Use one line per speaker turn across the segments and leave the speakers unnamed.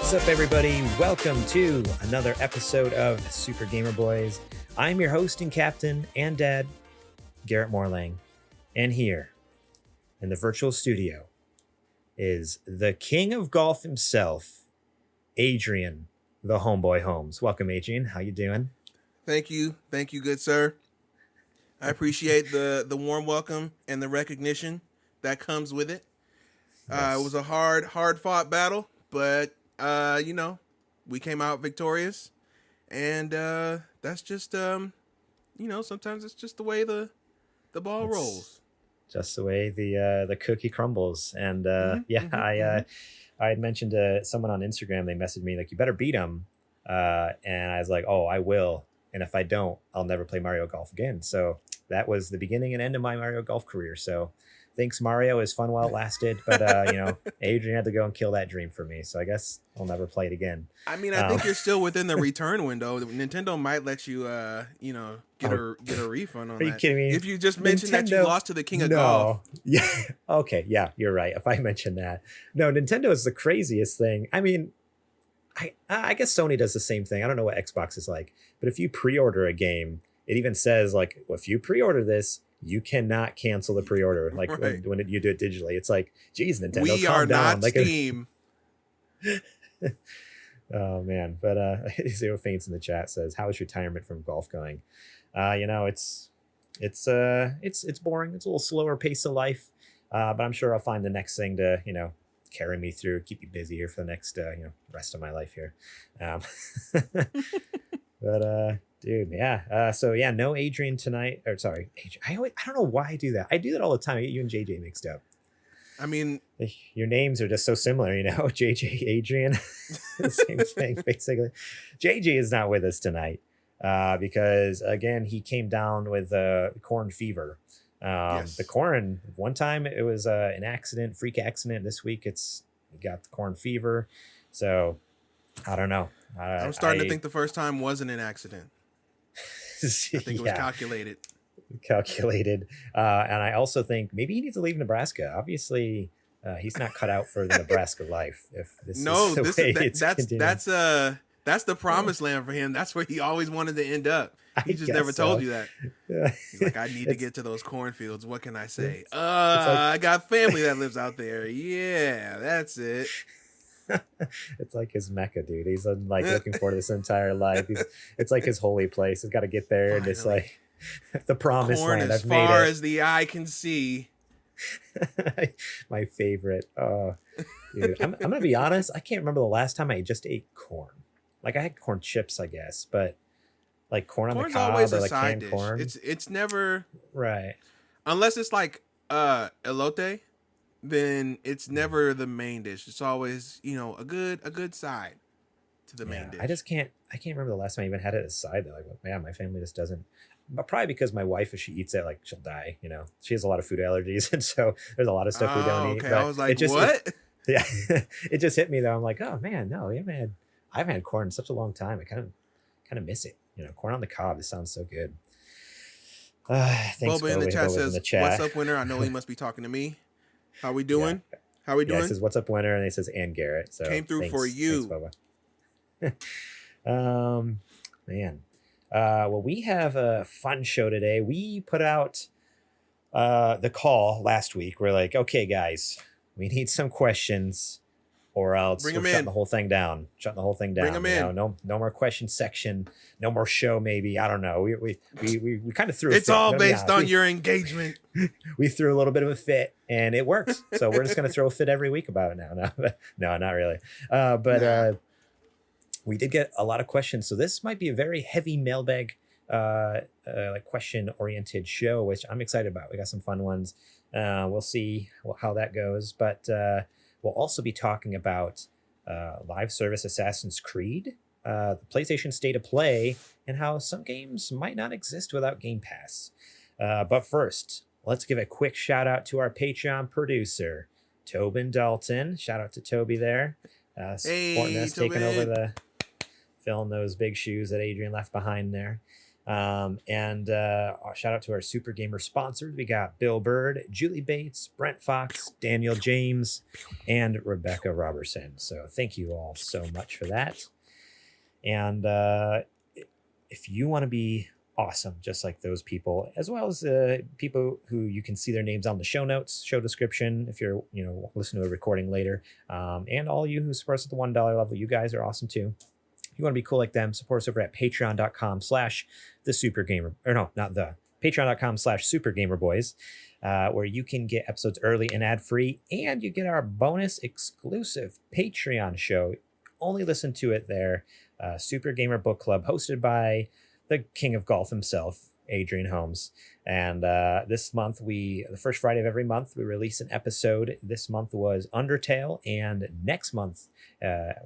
What's up, everybody? Welcome to another episode of Super Gamer Boys. I'm your host and captain and dad, Garrett Morlang. And here in the virtual studio is the king of golf himself, Adrian, the homeboy Holmes. Welcome, Adrian. How you doing?
Thank you, good sir. I appreciate the warm welcome and the recognition that comes with it.
Yes.
It was a hard fought battle, but we came out victorious, and that's just sometimes it's just the way the ball rolls.
Just the way the cookie crumbles. And I had mentioned to someone on Instagram, they messaged me like, you better beat him. And I was like, oh, I will. And if I don't, I'll never play Mario Golf again. So that was the beginning and end of my Mario Golf career. So thanks, Mario. It was fun while it lasted. But, Adrian had to go and kill that dream for me. So I guess I'll never play it again.
I mean, I think you're still within the return window. Nintendo might let you, get a refund on that.
Are you kidding me?
If you just mentioned that you lost to the king of golf.
Yeah. Okay. Yeah, you're right. If I mention that. No, Nintendo is the craziest thing. I mean, I guess Sony does the same thing. I don't know what Xbox is like. But if you pre-order a game, it even says, like, well, if you pre-order this, you cannot cancel the pre-order. Like right. when you do it digitally, it's like, geez, Nintendo,
we
calm
are
down.
Not Steam.
Oh man, but Zero Faints in the chat says, "How is retirement from golf going?" It's boring. It's a little slower pace of life, but I'm sure I'll find the next thing to carry me through, keep me busy here for the next rest of my life here. But dude, yeah. So yeah, no Adrian tonight. Or sorry, Adrian. I don't know why I do that. I do that all the time. I get you and JJ mixed up.
I mean,
your names are just so similar, JJ, Adrian, the same thing basically. JJ is not with us tonight because again he came down with corn fever.
Yes.
The corn, one time it was an accident, freak accident. This week he got the corn fever. So I don't know.
I'm starting to think the first time wasn't an accident. I think it was calculated. And I also think maybe he needs to leave Nebraska. Obviously, he's not cut out for the Nebraska life. If this that's the promised land for him. That's where he always wanted to end up. He just never told you that. He's like, I need to get to those cornfields. What can I say? I got family that lives out there. Yeah, that's it.
It's like his Mecca, dude. He's like looking forward to this entire life. It's like his holy place. He's got to get there. Finally. And it's like the promised
corn
land.
As far as the eye can see.
My favorite. Dude, I'm gonna be honest. I can't remember the last time I just ate corn. Like I had corn chips, I guess, but like corn on the cob
always
or
a
like
side
canned
dish.
corn.
It's never
right
unless it's like elote. Then it's never the main dish. It's always, a good side to the main dish.
I can't remember the last time I even had it as a side though. Like, man, my family just doesn't. But probably because my wife, if she eats it, like she'll die. She has a lot of food allergies, and so there's a lot of stuff we don't eat.
Okay,
But
I was like, what?
It just hit me though. I'm like, oh man, no, yeah, man, I haven't had corn in such a long time. I kind of miss it. Corn on the cob. It sounds so good. Thanks,
Boba in the chat says, "What's up, winner?" I know he must be talking to me. How we doing? Yeah. How we doing?
He says, "What's up, winner?" And he says, "And Garrett." So
came through for you.
Thanks, Bubba. Man. Well, we have a fun show today. We put out the call last week. We're like, okay, guys, we need some questions, or else we're shutting the whole thing down. Bring them in. No more question section. No more show. Maybe, I don't know. We kind of threw.
It's all based on your engagement.
We threw a little bit of a fit, and it worked. So we're just gonna throw a fit every week about it now. No, not really. But we did get a lot of questions. So this might be a very heavy mailbag, like question oriented show, which I'm excited about. We got some fun ones. We'll see how that goes, but we'll also be talking about live service Assassin's Creed, the PlayStation State of Play, and how some games might not exist without Game Pass. But first, let's give a quick shout out to our Patreon producer, Tobin Dalton. Shout out to Toby there. Supporting us, taking over filling those big shoes that Adrian left behind there. And shout out to our Super Gamer sponsors. We got Bill Bird, Julie Bates, Brent Fox, Daniel James, and Rebecca Robertson. So thank you all so much for that. And if you want to be awesome, just like those people, as well as people who you can see their names on the show notes, show description, if you're, listening to a recording later, and all you who support us at the $1 level, you guys are awesome too. If you want to be cool like them, support us over at patreon.com/supergamerboys, where you can get episodes early and ad-free, and you get our bonus exclusive Patreon show. Only listen to it there. Super Gamer Book Club, hosted by the king of golf himself, Adrian Holmes. And this month, the first Friday of every month, we release an episode. This month was Undertale, and next month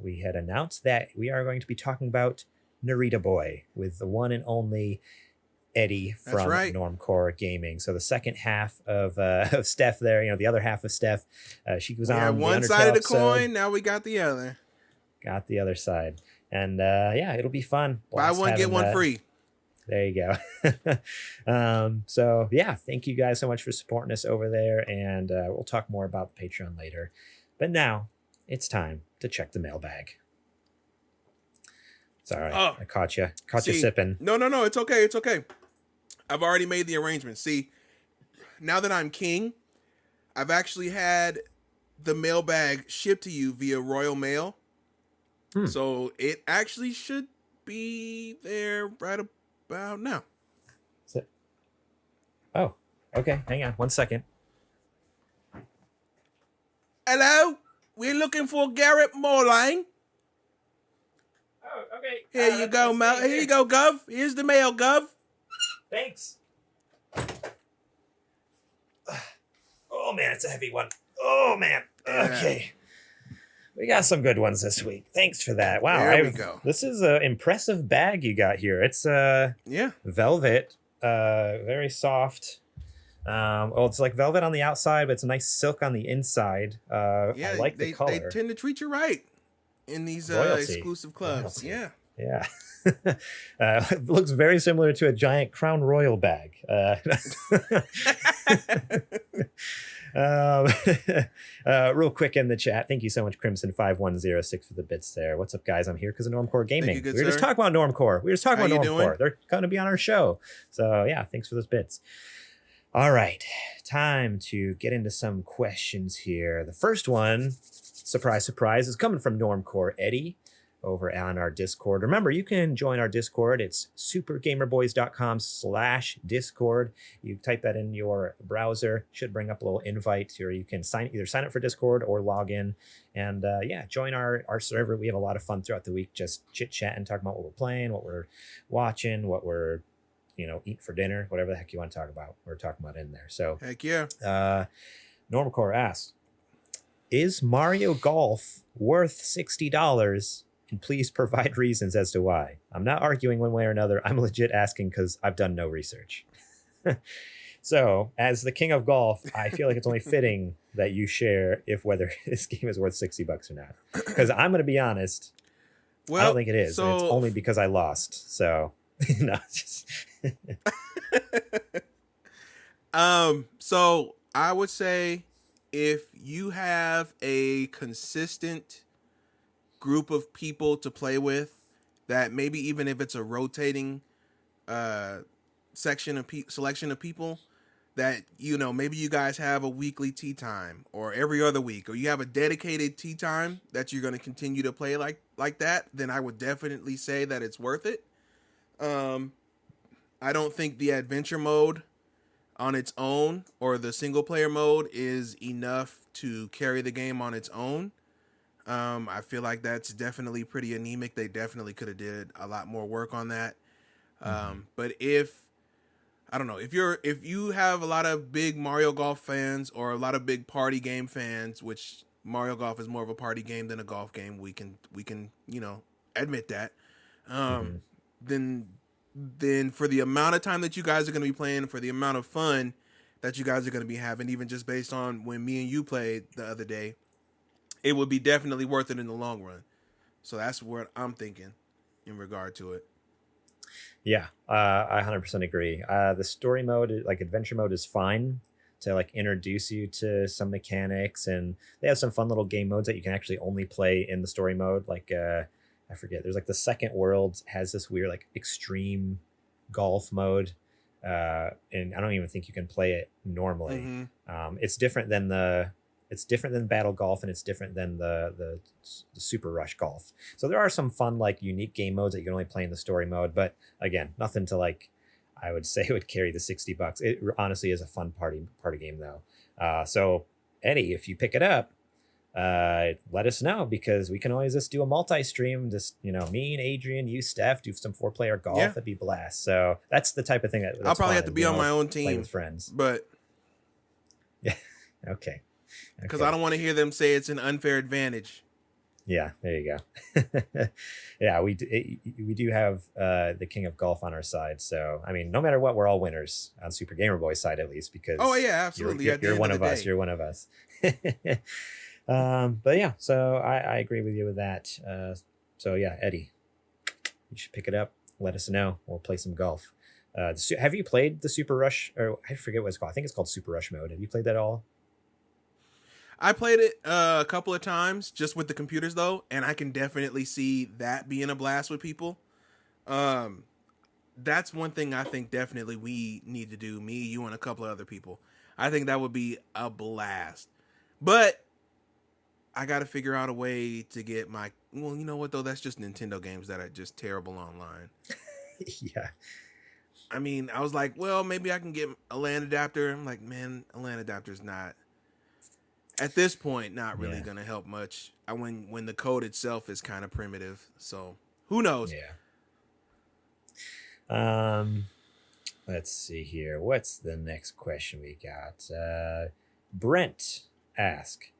we had announced that we are going to be talking about Narita Boy with the one and only Eddie from Normcore Gaming. So the second half of Steph there, the other half of Steph, she was on
one side of the coin. Now we got the other.
Got the other side. And it'll be fun.
Buy one, get one free.
There you go. So thank you guys so much for supporting us over there. And we'll talk more about the Patreon later. But now it's time to check the mailbag. Sorry, I caught you. You sipping.
No. It's okay. It's okay. I've already made the arrangements. See, now that I'm king, I've actually had the mailbag shipped to you via Royal Mail. So it actually should be there right about now.
Oh, okay. Hang on 1 second.
Hello? We're looking for Garrett Morlang.
Oh, okay.
Here you go, Mel. Here you go, Gov. Here's the mail, Gov.
Thanks. Oh, man, it's a heavy one. Oh, man. Okay. We got some good ones this week. Thanks for that. Wow.
There we go.
This is an impressive bag you got here. It's velvet, very soft. It's like velvet on the outside, but it's a nice silk on the inside. I like the color.
They tend to treat you right in these exclusive clubs.
Royalty. Yeah. It looks very similar to a giant Crown Royal bag. Real quick in the chat, thank you so much, Crimson5106, for the bits there. What's up, guys? I'm here because of Normcore Gaming. We were just talking about Normcore. They're going to be on our show. So thanks for those bits. All right, time to get into some questions here. The first one, surprise, is coming from Normcore Eddie over on our Discord. Remember, you can join our Discord. It's supergamerboys.com/Discord. You type that in your browser, should bring up a little invite, or you can either sign up for Discord or log in and join our server. We have a lot of fun throughout the week, just chit-chatting, talking about what we're playing, what we're watching, what we're eat for dinner, whatever the heck you want to talk about. We're talking about in there. So
heck yeah.
Normcore asks, is Mario Golf worth $60? And please provide reasons as to why. I'm not arguing one way or another. I'm legit asking because I've done no research. So, as the king of golf, I feel like it's only fitting that you share whether this game is worth $60 or not. Because I'm going to be honest, I don't think it is. And it's only because I lost. So, no.
So I would say if you have a consistent group of people to play with, that maybe even if it's a rotating selection of people, that maybe you guys have a weekly tea time or every other week, or you have a dedicated tea time that you're going to continue to play like that, then I would definitely say that it's worth it. I don't think the adventure mode on its own or the single player mode is enough to carry the game on its own. I feel like that's definitely pretty anemic. They definitely could have did a lot more work on that. But if you have a lot of big Mario Golf fans or a lot of big party game fans, which Mario Golf is more of a party game than a golf game, we can admit that. Then for the amount of time that you guys are going to be playing, for the amount of fun that you guys are going to be having, even just based on when me and you played the other day, it would be definitely worth it in the long run. So that's what I'm thinking in regard to it.
Yeah, I 100% agree. The story mode, like adventure mode, is fine to like introduce you to some mechanics, and they have some fun little game modes that you can actually only play in the story mode. Like I forget, there's like the second world has this weird like extreme golf mode, and I don't even think you can play it normally.
Mm-hmm.
It's different than the it's different than battle golf, and it's different than the super rush golf. So there are some fun like unique game modes that you can only play in the story mode, but again, nothing to like I would say would carry the $60. It honestly is a fun party game though. So Eddie, if you pick it up, let us know, because we can always just do a multi-stream. Just me and Adrian, you, Steph, do some 4-player golf.
Yeah.
That'd be blast. So that's the type of thing
I'll probably have to be on my own
play
team
with friends.
but
Yeah. Okay.
because I don't want to hear them say it's an unfair advantage.
Yeah, there you go. Yeah, we do have the king of golf on our side. So I mean, no matter what, we're all winners on Super Gamer Boy's side, at least, because
Oh yeah, absolutely.
you're one of us. You're one of us. But yeah, so I agree with you with that. So yeah, Eddie, you should pick it up. Let us know. We'll play some golf. Have you played the Super Rush, or I forget what it's called? I think it's called Super Rush mode. Have you played that at all?
I played it a couple of times just with the computers though, and I can definitely see that being a blast with people. That's one thing I think definitely we need to do, me, you, and a couple of other people. I think that would be a blast. But I got to figure out a way to get my... Well, you know what, though? That's just Nintendo games that are just terrible online.
Yeah.
I mean, I was like, well, maybe I can get a LAN adapter. I'm like, man, a LAN adapter's not... At this point, not really going to help much. When the code itself is kind of primitive. So, who knows?
Yeah. Let's see here. What's the next question we got? Brent asked,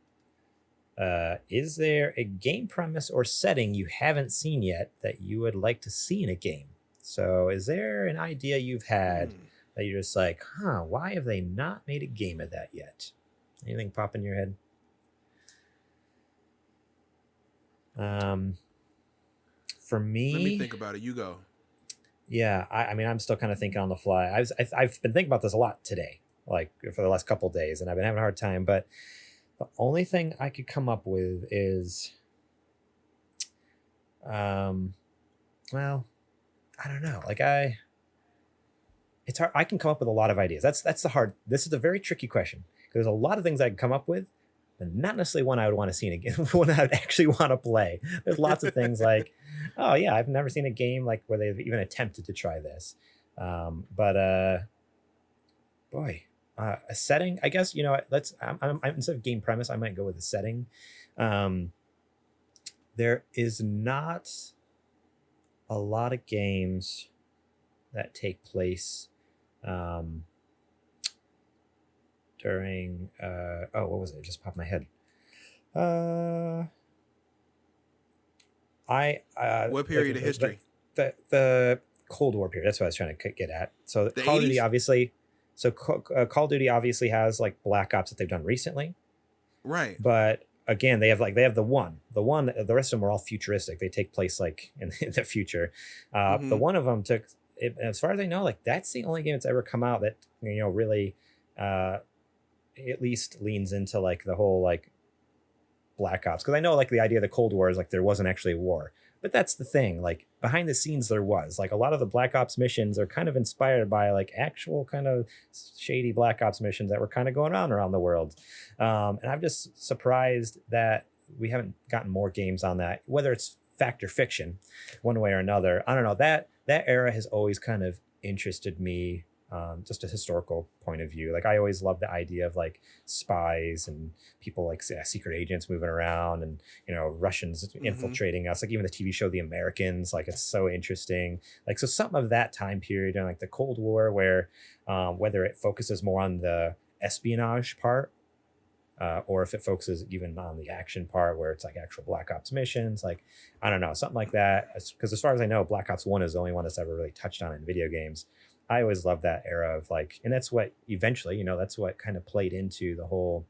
is there a game premise or setting you haven't seen yet that you would like to see in a game? So is there an idea you've had that you're just like, why have they not made a game of that yet? Anything pop in your head? For me,
let me think about it. You go.
Yeah, I mean, I'm still kind of thinking on the fly. I've been thinking about this a lot today, like for the last couple of days, and I've been having a hard time. But the only thing I could come up with is, well, I don't know. Like it's hard. I can come up with a lot of ideas. That's the hard. This is a very tricky question, because there's a lot of things I can come up with, but not necessarily one I would want to see in a game, one I would actually want to play. There's lots of things like, oh yeah, I've never seen a game like where they've even attempted to try this. But a setting, I guess, I'm instead of game premise, I might go with a setting. There is not a lot of games that take place during what was it? It just popped in my head.
What period of history?
The Cold War period. That's what I was trying to get at. So
The
Call of
80s?
Duty obviously. So Call of Duty obviously has like Black Ops that they've done recently,
Right.
but again, they have the one. The rest of them are all futuristic. They take place like in the future. The one of them took. As far as I know, like that's the only game that's ever come out that really at least leans into like the whole like Black Ops, because I know like the idea of the Cold War is like there wasn't actually a war, but that's the thing, like behind the scenes there was like a lot of the Black Ops missions are kind of inspired by like actual kind of shady Black Ops missions that were kind of going on around the world, and I'm just surprised that we haven't gotten more games on that, whether it's fact or fiction, one way or another. I don't know, that era has always kind of interested me. Just a historical point of view. Like I always loved the idea of like spies and people like secret agents moving around and, Russians infiltrating us. Like even the TV show, The Americans, like it's so interesting. Like, so some of that time period and like the Cold War where whether it focuses more on the espionage part or if it focuses even on the action part where it's like actual Black Ops missions, like, I don't know, something like that. Because as far as I know, Black Ops 1 is the only one that's ever really touched on in video games. I always loved that era of like, and that's what eventually, that's what kind of played into the whole,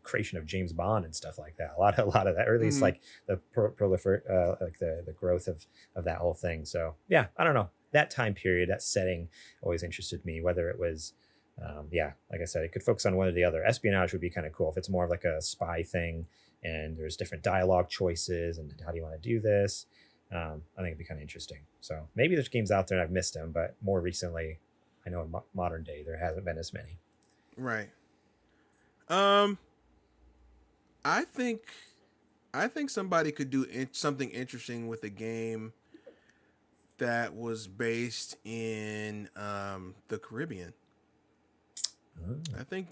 creation of James Bond and stuff like that. A lot of that, or at least like the the growth of that whole thing. So yeah, I don't know. that time period, that setting always interested me, whether it was like I said, it could focus on one or the other. Espionage would be kind of cool if it's more of like a spy thing and there's different dialogue choices and how do you want to do this. I think it'd be kind of interesting. So maybe there's games out there and I've missed them, but more recently, I know in modern day there hasn't been as many.
Right. I think somebody could do something interesting with a game that was based in the Caribbean. Oh. I think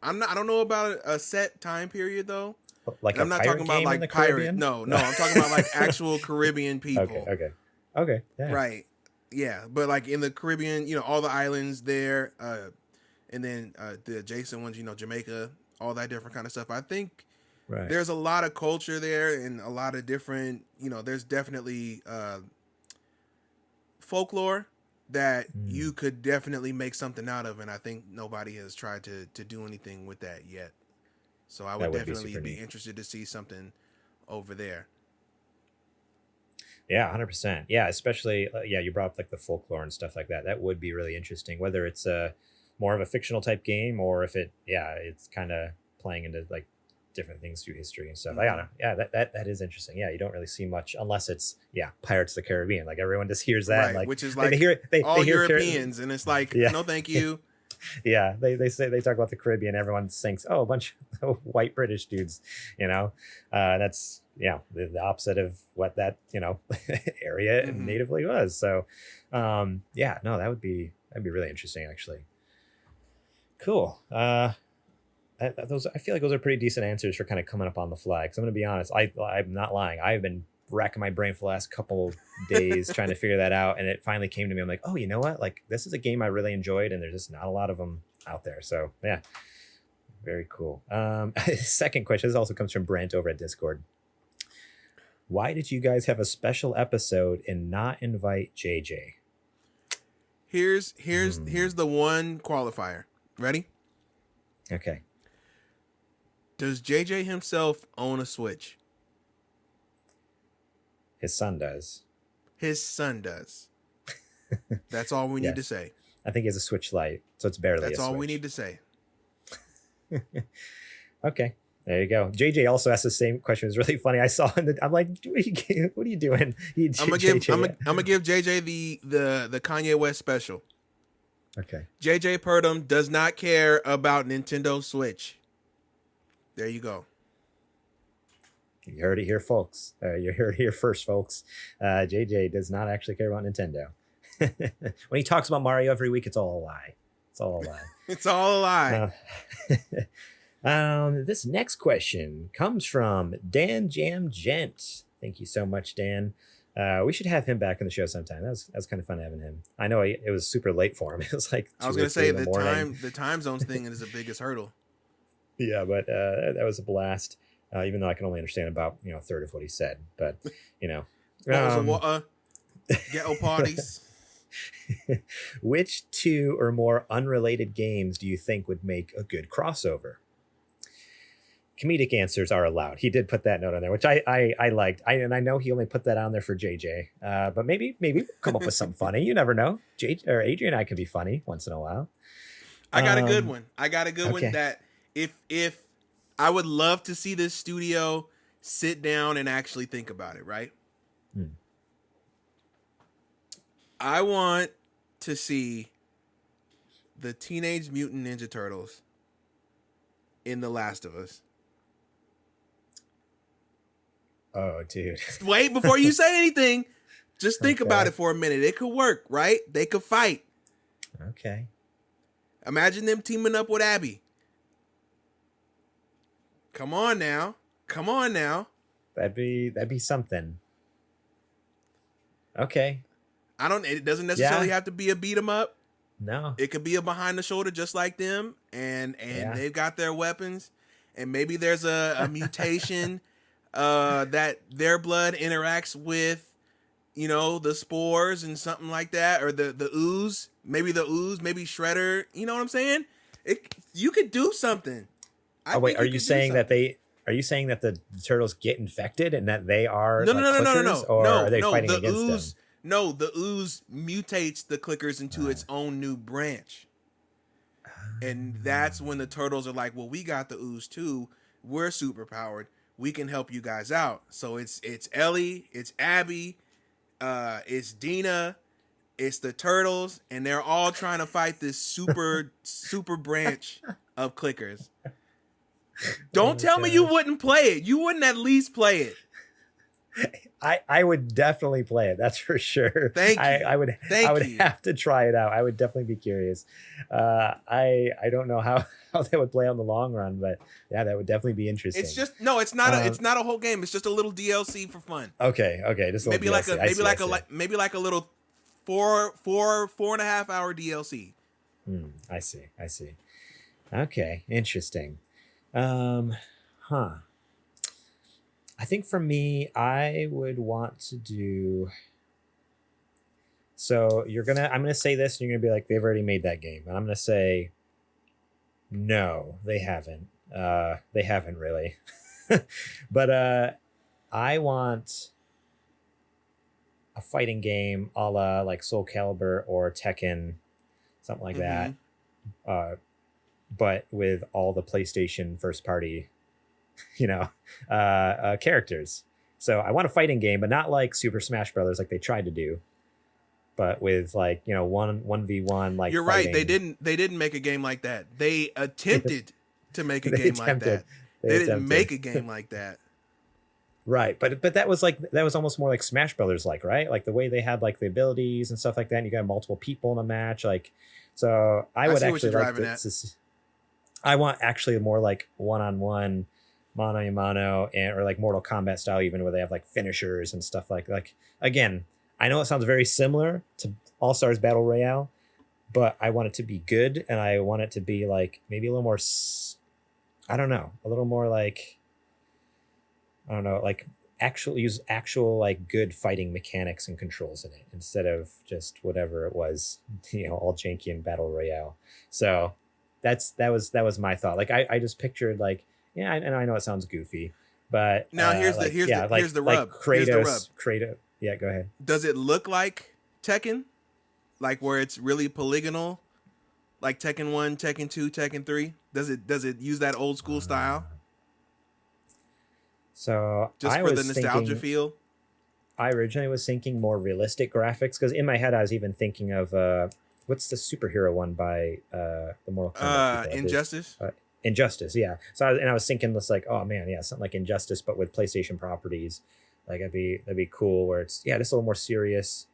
I don't know about a set time period though.
Like
I'm not talking about like pirate. No, I'm talking about like actual Caribbean people.
Okay. Yeah.
Right. Yeah, but like in the Caribbean, all the islands there, and then the adjacent ones, Jamaica, all that different kind of stuff. I think there's a lot of culture there and a lot of different, there's definitely folklore that you could definitely make something out of, and I think nobody has tried to do anything with that yet. So I would definitely be interested to see something over there.
Yeah, 100%. Yeah, especially you brought up like the folklore and stuff like that. That would be really interesting. Whether it's more of a fictional type game or if it's kind of playing into like different things through history and stuff. Mm-hmm. I don't know. Yeah, that is interesting. Yeah, you don't really see much unless it's Pirates of the Caribbean. Like everyone just hears that,
right,
like
which is like
they hear
all Europeans, and it's like no, thank you.
Yeah, they talk about the Caribbean. Everyone thinks, a bunch of white British dudes. That's the opposite of what that area natively was. So, that'd be really interesting actually. Cool. I feel like those are pretty decent answers for kind of coming up on the fly. Because I'm going to be honest, I'm not lying. I've been racking my brain for the last couple days trying to figure that out, and it finally came to me. I'm like, oh, you know what? Like, this is a game I really enjoyed, and there's just not a lot of them out there. So yeah, very cool. Second question. This also comes from Brent over at Discord. Why did you guys have a special episode and not invite JJ?
Here's the one qualifier. Ready?
Okay.
Does JJ himself own a Switch?
His son does.
That's all we need to say.
I think he has a Switch Lite, so it's barely
That's
a
all
Switch.
we need to say.
Okay. There you go. JJ also asked the same question. It was really funny. I saw I'm like, what are you doing? I'm gonna give
JJ the Kanye West special.
Okay.
JJ Purdom does not care about Nintendo Switch. There you go.
You heard it here, folks. You heard it here first, folks. JJ does not actually care about Nintendo. When he talks about Mario every week, it's all a lie. It's all a lie.
It's all a lie.
This next question comes from Dan Jam Gent. Thank you so much, Dan. We should have him back in the show sometime. That was kind of fun having him. I know it was super late for him. It was like
I was going to say the time zones thing is the biggest hurdle.
Yeah, but that was a blast. Even though I can only understand about a third of what he said, but
ghetto parties.
Which two or more unrelated games do you think would make a good crossover? Comedic answers are allowed. He did put that note on there, which I liked. And I know he only put that on there for JJ. But maybe we'll come up with something funny. You never know. Adrian and I can be funny once in a while.
I got a good one. One that if I would love to see this studio sit down and actually think about it, right? I want to see the Teenage Mutant Ninja Turtles in The Last of Us.
Oh, dude.
Wait, before you say anything, just think about it for a minute. It could work, right? They could fight.
Okay.
Imagine them teaming up with Abby. Come on now.
That'd be something. Okay.
It doesn't necessarily have to be a beat 'em up.
No.
It could be a behind the shoulder just like them, and they've got their weapons, and maybe there's a mutation that their blood interacts with, the spores and something like that, or the ooze, maybe Shredder, you know what I'm saying? You could do something.
Are you saying that the turtles get infected and that they are
no,
or are they fighting against them?
No, the ooze mutates the clickers into its own new branch. And that's when the turtles are like, well, we got the ooze too. We're super powered. We can help you guys out. So it's Ellie, it's Abby, it's Dina, it's the turtles, and they're all trying to fight this super branch of clickers. Don't tell me you wouldn't play it. You wouldn't at least play it.
I would definitely play it. That's for sure.
Thank you.
I would have to try it out. I would definitely be curious. I don't know how that would play on the long run, but yeah, that would definitely be interesting.
It's just it's not a whole game. It's just a little DLC for fun.
Okay, just
maybe like a little 4.5 hour DLC.
I see. Okay, interesting. I think for me, I would want to do. So I'm gonna say this, and you're gonna be like, they've already made that game, and I'm gonna say, no, they haven't. They haven't really. But I want a fighting game a la like Soul Calibur or Tekken, something like that. But with all the PlayStation first party characters. So I want a fighting game, but not like Super Smash Brothers like they tried to do, but with like 1v1 like.
You're
fighting.
Right. They didn't make a game like that. They attempted to make a game like that. They didn't make a game like that.
Right, but that was almost more like Smash Brothers, like, right? Like the way they had like the abilities and stuff like that, and you got multiple people in a match, like. So I would actually like this. I want actually more like one-on-one, mano a mano, or like Mortal Kombat style, even where they have like finishers and stuff like again. I know it sounds very similar to All Stars Battle Royale, but I want it to be good, and I want it to be like maybe a little more. I don't know, a little more like. I don't know, like use actual like good fighting mechanics and controls in it instead of just whatever it was, all janky and Battle Royale. So that was my thought. Like I just pictured like, yeah, and I know it sounds goofy, but
now here's the rub.
Like Kratos. Yeah, go ahead.
Does it look like Tekken? Like where it's really polygonal? Like Tekken 1, Tekken 2, Tekken 3? Does it use that old school style?
So
just for the nostalgia feel?
I originally was thinking more realistic graphics, because in my head I was even thinking of what's the superhero one by the Mortal Kombat people?
Injustice?
Injustice, yeah. So I was thinking this like, oh man, yeah, something like Injustice but with PlayStation properties. Like that'd be cool, where it's just a little more serious,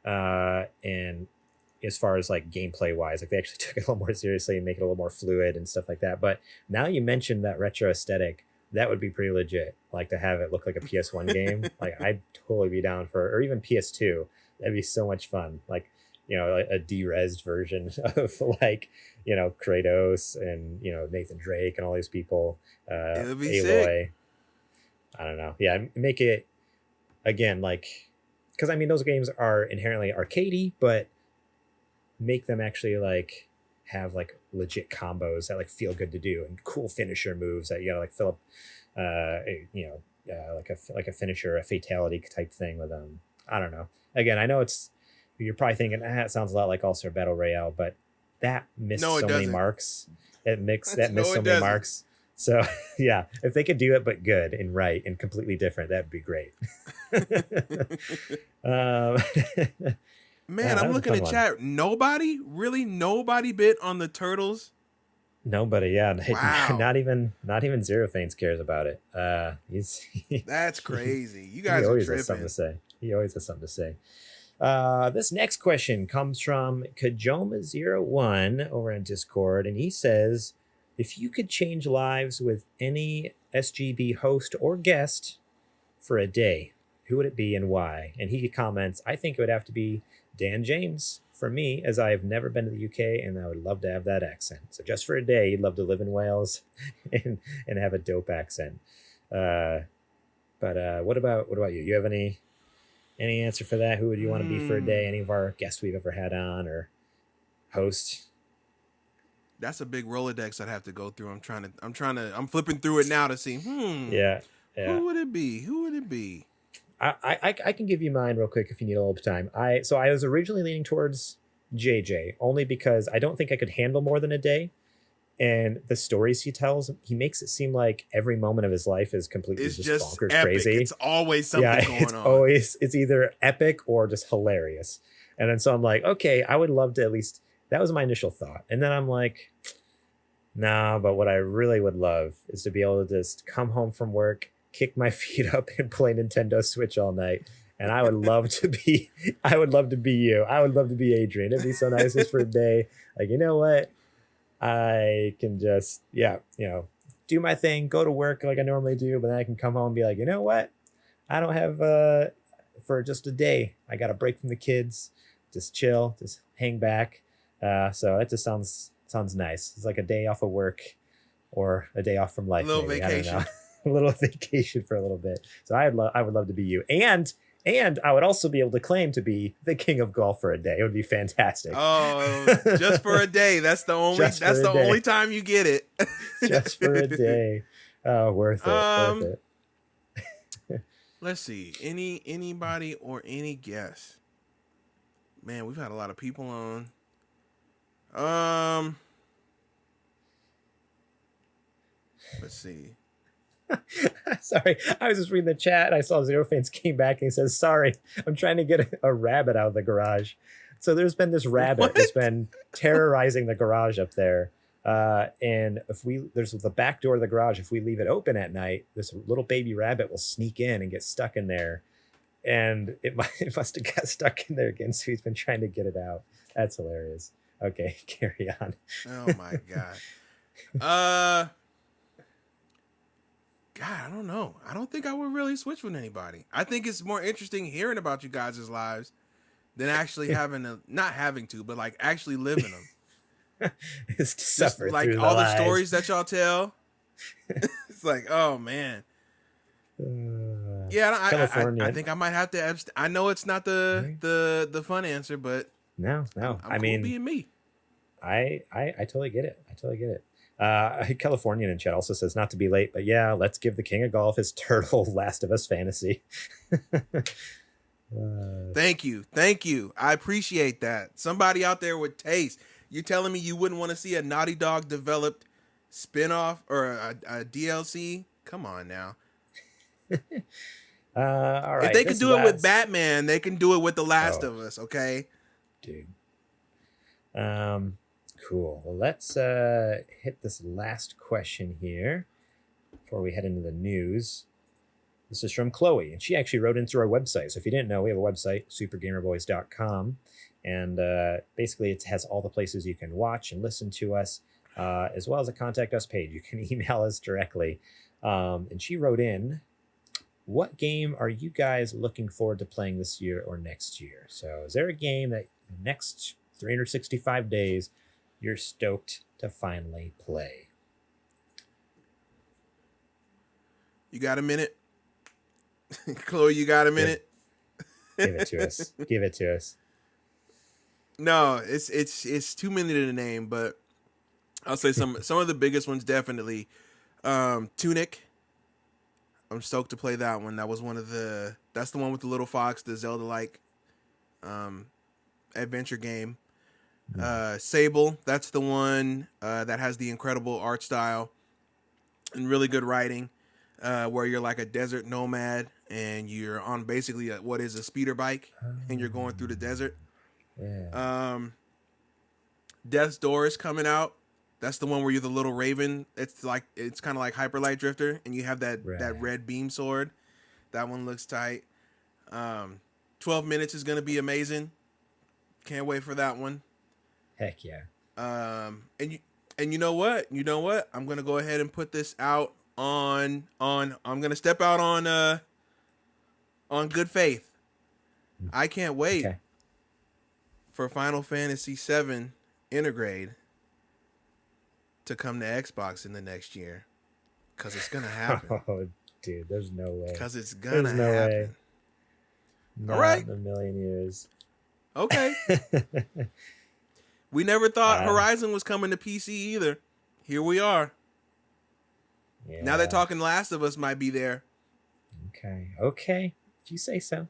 and as far as like gameplay wise, like they actually took it a little more seriously and make it a little more fluid and stuff like that. But now you mentioned that retro aesthetic, that would be pretty legit. Like to have it look like a PS1 game, like I'd totally be down for, or even PS2. That'd be so much fun. Like a de-resed version of like Kratos and Nathan Drake and all these people.
It would be
Aloy.
sick.
I don't know. Yeah, make it again like, because I mean those games are inherently arcadey, but make them actually like have like legit combos that like feel good to do and cool finisher moves that like fill up like a finisher, a fatality type thing with them. I don't know. Again, I know you're probably thinking it sounds a lot like All-Star Battle Royale, but that missed many marks. Missed so many marks. So yeah, if they could do it but good and right and completely different, that'd be great.
Man, I'm looking at chat. Nobody bit on the turtles.
Nobody, yeah.
Wow.
Not even Zero Fanes cares about it.
That's crazy. You guys are tripping.
He always has something to say. This next question comes from Kajoma01 over on Discord, and he says, if you could change lives with any SGB host or guest for a day, who would it be and why? And he comments, I think it would have to be Dan James for me, as I have never been to the UK and I would love to have that accent. So just for a day, he'd love to live in Wales and have a dope accent. But what about you? You have any answer for that? Who would you want to be for a day? Any of our guests we've ever had on or host?
That's a big Rolodex I'd have to go through. I'm flipping through it now to see.
Yeah.
Who would it be?
I can give you mine real quick if you need a little time. I was originally leaning towards JJ only because I don't think I could handle more than a day. And the stories he tells, he makes it seem like every moment of his life is completely just bonkers
epic.
Crazy.
It's always something going on.
It's either epic or just hilarious. And then so I'm like, okay, I would love to at least, that was my initial thought. And then I'm like, nah, but what I really would love is to be able to just come home from work, kick my feet up and play Nintendo Switch all night. And I would love to be you. I would love to be Adrian. It'd be so nice just for a day. Like, you know what? I can just, do my thing, go to work like I normally do, but then I can come home and be like, you know what? I don't have, for just a day, I got a break from the kids, just chill, just hang back. So that just sounds nice. It's like a day off of work or a day off from life.
A little vacation.
A little vacation for a little bit. So I would love to be you. And I would also be able to claim to be the king of golf for a day. It would be fantastic.
Oh, just for a day. That's the only time you get it.
Just for a day. Oh, worth it.
Let's see. Anybody or any guess? Man, we've had a lot of people on. Let's see.
Sorry, I was just reading the chat and I saw Zero Fans came back and he says, sorry, I'm trying to get a rabbit out of the garage. So there's been this rabbit that's been terrorizing the garage up there. And there's the back door of the garage. If we leave it open at night, this little baby rabbit will sneak in and get stuck in there. And it must have got stuck in there again. So he's been trying to get it out. That's hilarious. Okay, carry on.
Oh my God. God, I don't know. I don't think I would really switch with anybody. I think it's more interesting hearing about you guys' lives than actually not having to, but like actually living them.
It's to suffer
like
through
all the
lives.
stories that y'all tell. It's like, oh man. Yeah, I think I might have to. I know it's not the fun answer, but
no.
I'm cool being me.
I totally get it. Californian in chat also says not to be late, but yeah, let's give the king of golf his turtle Last of Us fantasy.
Thank you. I appreciate that. Somebody out there with taste. You telling me you wouldn't want to see a Naughty Dog developed spinoff or a DLC? Come on now.
All right.
If they can do it with Batman, they can do it with The Last of Us. Okay,
dude. Cool. Well, let's hit this last question here before we head into the news. This is from Chloe, and she actually wrote into our website. So if you didn't know, we have a website, supergamerboys.com, and basically it has all the places you can watch and listen to us, as well as a contact us page. You can email us directly. And she wrote in, what game are you guys looking forward to playing this year or next year? So is there a game that next 365 days you're stoked to finally play?
You got a minute? Chloe, you got a minute?
Give it to us.
No, it's too many to name, but I'll say some of the biggest ones definitely. Tunic. I'm stoked to play that one. That was that's the one with the little fox, the Zelda-like adventure game. Sable, that's the one that has the incredible art style and really good writing, where you're like a desert nomad and you're on basically what is a speeder bike and you're going through the desert.
Yeah.
Death's Door is coming out. That's the one where you're the little raven. It's kind of like Hyper Light Drifter, and you have that red beam sword. That one looks tight. 12 Minutes is gonna be amazing. Can't wait for that one.
Heck yeah.
And you know what? I'm gonna go ahead and put this out on. I'm gonna step out on good faith. I can't wait for Final Fantasy VII Intergrade to come to Xbox in the next year, because it's gonna happen.
Oh, dude, there's no way.
Because it's gonna happen.
Not
all right,
in a million years.
Okay. We never thought Horizon was coming to PC either. Here we are. Yeah. Now they're talking Last of Us might be there.
Okay. If you say so.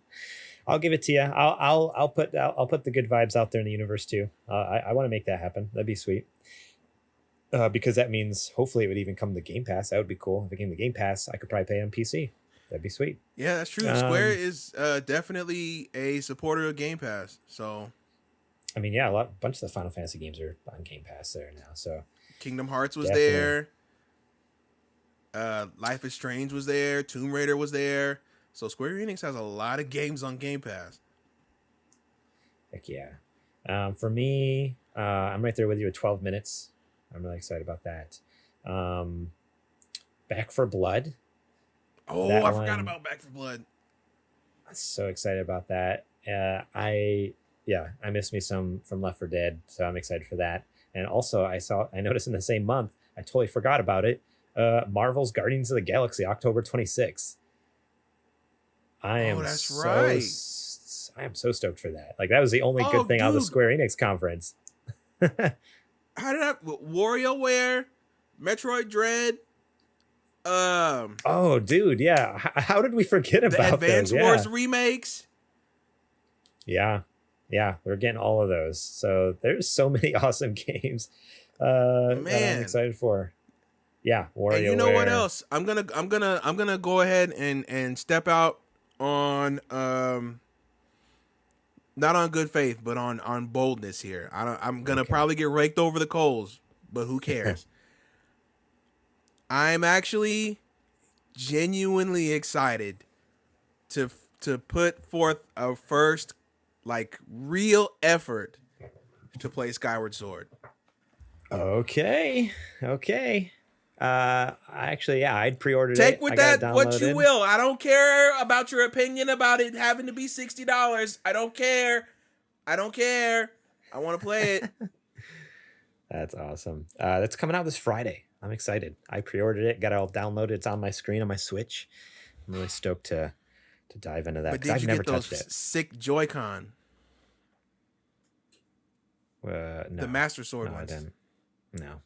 I'll give it to you. I'll put the good vibes out there in the universe too. I want to make that happen. That'd be sweet. Because that means hopefully it would even come to Game Pass. That would be cool. If it came to Game Pass, I could probably pay on PC. That'd be sweet.
Yeah, that's true. Square is definitely a supporter of Game Pass. So,
I mean, yeah, a bunch of the Final Fantasy games are on Game Pass there now. So,
Kingdom Hearts was there. Life is Strange was there. Tomb Raider was there. So Square Enix has a lot of games on Game Pass.
Heck yeah. For me, I'm right there with you at 12 minutes. I'm really excited about that. Back for Blood.
Oh, I forgot about Back for Blood.
I'm so excited about that. I miss me some from Left 4 Dead, so I'm excited for that. And also, I noticed in the same month, I totally forgot about it. Marvel's Guardians of the Galaxy, October 26th. I am so stoked for that. Like, that was the only good thing out of the Square Enix conference.
How did WarioWare, Metroid Dread.
Oh, dude, yeah. How did we forget about
the Advance Wars remakes?
Yeah, we're getting all of those. So there's so many awesome games that I'm excited for. Yeah, WarioWare.
And you know what else? I'm gonna go ahead and step out on not on good faith, but on boldness here. I'm gonna probably get raked over the coals, but who cares? I'm actually genuinely excited to put forth a first real effort to play Skyward Sword.
Okay. I'd pre-ordered it.
Take with that what you will. I don't care about your opinion about it having to be $60. I don't care. I want to play it.
That's awesome. That's coming out this Friday. I'm excited. I pre-ordered it, got it all downloaded. It's on my screen on my Switch. I'm really stoked to dive into that.
But did you get those sick Joy-Con?
No.
The Master Sword ones.
I didn't. No.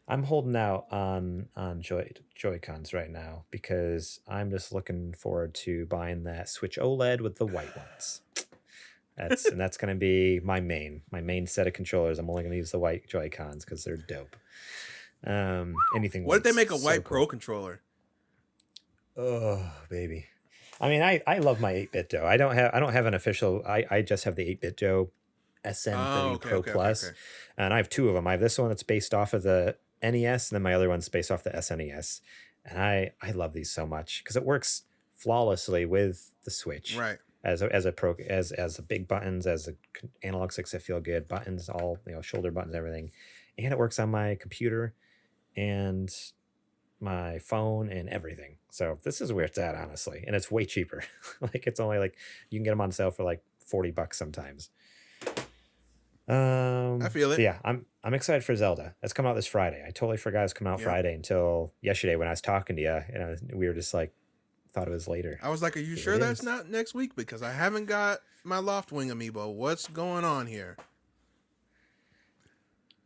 I'm holding out on Joy-Cons right now because I'm just looking forward to buying that Switch OLED with the white ones. That's going to be my main set of controllers. I'm only going to use the white Joy-Cons because they're dope. Anything.
What if they make a white Pro controller?
Oh, baby. I mean, I love my 8-bit Joe. I don't have an official. I just have the 8-bit Joe SN30 Pro Plus, okay. And I have two of them. I have this one that's based off of the NES, and then my other one's based off the SNES. And I love these so much because it works flawlessly with the Switch.
Right.
As the big buttons, as the analog sticks that feel good, buttons, all shoulder buttons, everything, and it works on my computer and my phone and everything. So this is where it's at, honestly, and it's way cheaper. It's only you can get them on sale for $40 sometimes.
I feel it.
Yeah, I'm excited for Zelda. That's coming out this Friday. I totally forgot it was coming out Friday until yesterday when I was talking to you, and we were just thought it was later.
I was like, are you sure that's not next week? Because I haven't got my Loftwing amiibo. What's going on here?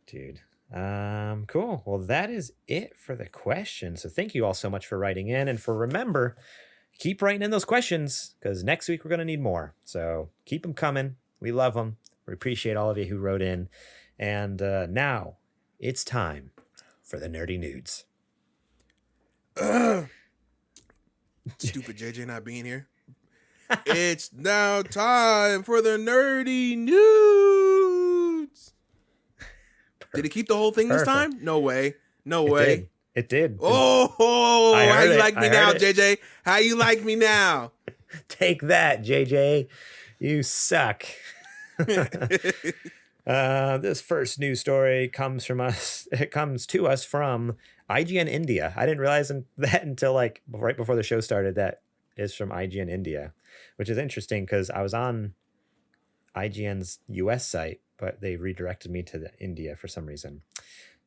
Dude. Cool. Well, that is it for the questions. So thank you all so much for writing in, and remember, keep writing in those questions because next week we're going to need more. So keep them coming. We love them. We appreciate all of you who wrote in. And now it's time for the nerdy nudes.
Stupid JJ not being here. It's now time for the nerdy nudes. Did it keep the whole thing this time? No way.
It did.
Oh, how you like me now, JJ? How you like me now?
Take that, JJ. You suck. This first news story comes to us from IGN India. I didn't realize that until right before the show started. That is from IGN India, which is interesting because I was on IGN's US site, but they redirected me to India for some reason.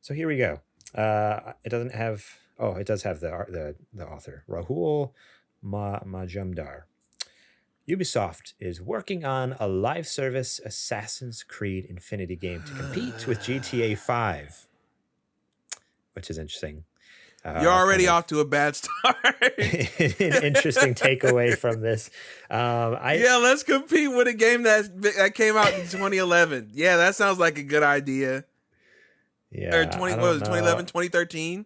So here we go. It doesn't have. Oh, it does have the author, Rahul Majumdar. Ubisoft is working on a live service Assassin's Creed Infinity game to compete with GTA 5, which is interesting.
You're already off to a bad start.
Interesting takeaway from this.
Let's compete with a game that came out in 2011. Yeah, that sounds like a good idea.
Yeah,
or 2011, 2013.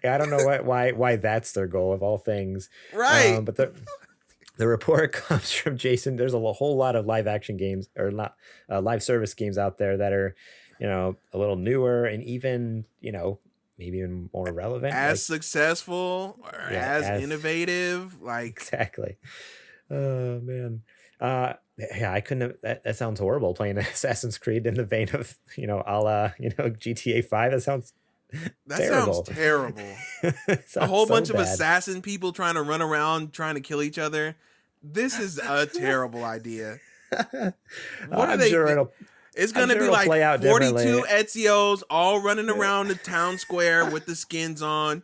Yeah, I don't know why that's their goal of all things,
right?
But the report comes from Jason. There's a whole lot of live action games or not live service games out there that are, a little newer and even, maybe even more relevant,
as successful or as innovative, like
exactly. Oh man. I couldn't have, that sounds horrible playing Assassin's Creed in the vein of, a la, GTA 5. That sounds
terrible. A whole bunch of assassin people trying to run around trying to kill each other. This is a terrible idea. What are they? Sure it's going to be like 42 Ezio's all running around the town square with the skins on.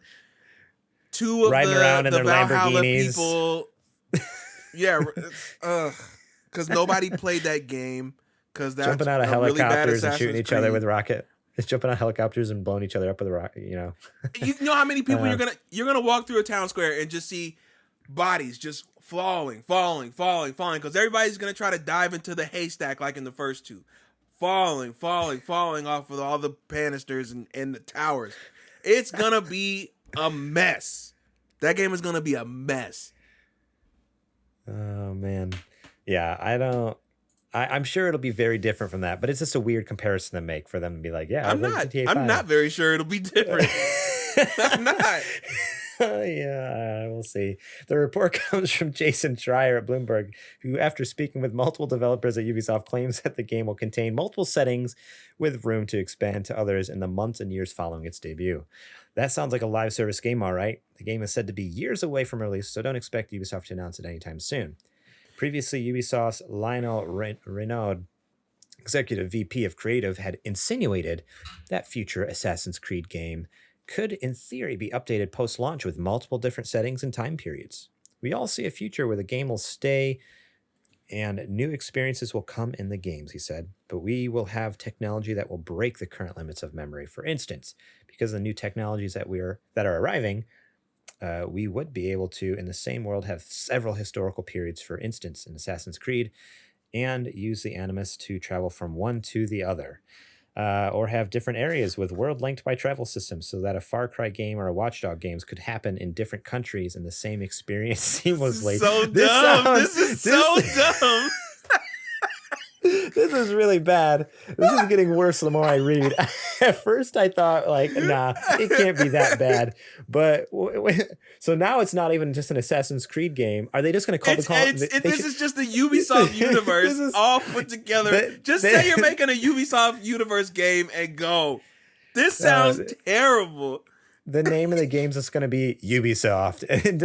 Two of
riding around in
the
their
Valhalla
Lamborghinis.
People. Yeah, because nobody played that game. Because that's
jumping out of helicopters and shooting each other with rocket. It's jumping out of helicopters and blowing each other up with a rocket. You
know how many people you're gonna walk through a town square and just see bodies just falling. Because everybody's gonna try to dive into the haystack like in the first two. Falling off of all the banisters and the towers. It's gonna be a mess. That game is gonna be a mess.
Oh man, yeah. I'm sure it'll be very different from that, but it's just a weird comparison to make for them to be like, yeah.
I'm not very sure it'll be different. I'm not.
Yeah, we'll see. The report comes from Jason Schreier at Bloomberg, who, after speaking with multiple developers at Ubisoft, claims that the game will contain multiple settings with room to expand to others in the months and years following its debut. That sounds like a live service game, all right. The game is said to be years away from release, so don't expect Ubisoft to announce it anytime soon. Previously, Ubisoft's Lionel Renaud, executive VP of Creative, had insinuated that future Assassin's Creed game could, in theory, be updated post-launch with multiple different settings and time periods. We all see a future where the game will stay and new experiences will come in the games, he said, but we will have technology that will break the current limits of memory. For instance, because of the new technologies that are arriving, we would be able to, in the same world, have several historical periods, for instance, in Assassin's Creed, and use the Animus to travel from one to the other. Or have different areas with world linked by travel systems so that a Far Cry game or a Watchdog games could happen in different countries in the same experience seamlessly.
This is so dumb.
This is really bad. This is getting worse the more I read. At first I thought nah, it can't be that bad. But so now it's not even just an Assassin's Creed game. Are they just going to call
this is just the Ubisoft universe all put together. Just say you're making a Ubisoft universe game and go. This sounds terrible.
The name of the game's just going to be Ubisoft. And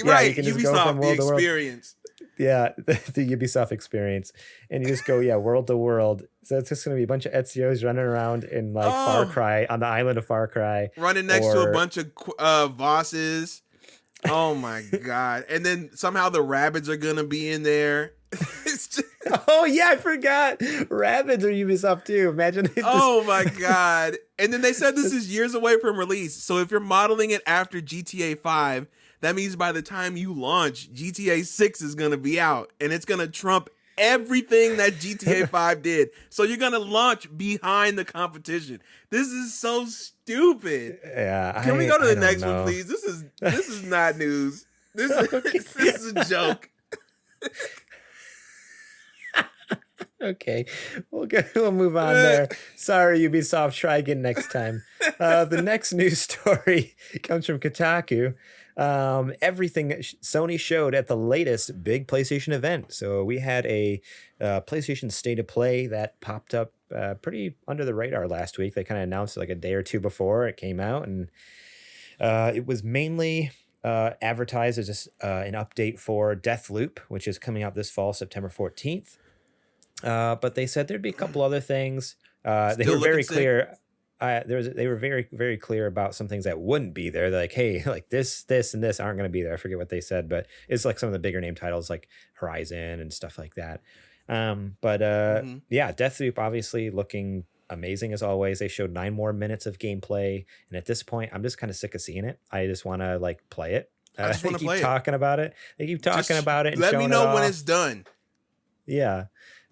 right, you can just Ubisoft, go from world the experience.
Yeah, the Ubisoft experience. And you just go, world to world. So it's just going to be a bunch of Ezio's running around in Far Cry, on the island of Far Cry.
Running next to a bunch of Vosses. Oh my God. And then somehow the rabbits are going to be in there.
Oh yeah, I forgot. Rabbids are Ubisoft too. Imagine.
Oh my God. And then they said this is years away from release. So if you're modeling it after GTA 5, that means by the time you launch, GTA 6 is going to be out. And it's going to trump everything that GTA 5 did. So you're going to launch behind the competition. This is so stupid.
Yeah.
Can we go to the next one, please? This is not news. This is a joke.
Okay, we'll move on there. Sorry, Ubisoft. Try again next time. The next news story comes from Kotaku. Everything Sony showed at the latest big PlayStation event. So we had a PlayStation State of Play that popped up pretty under the radar last week. They kind of announced it like a day or two before it came out, and it was mainly advertised as just an update for Deathloop, which is coming out this fall, September 14th. But they said there'd be a couple other things. They were very clear. They were very, very clear about some things that wouldn't be there. They're like, hey, like this, and this aren't going to be there. I forget what they said, but it's like some of the bigger name titles like Horizon and stuff like that. Yeah, Deathloop obviously looking amazing as always. They showed 9 more minutes of gameplay, and at this point, I'm just kind of sick of seeing it. I just want to like play it.
I just want
They
to play
keep talking about it. They keep talking about it. And
let me know when it's done.
Yeah,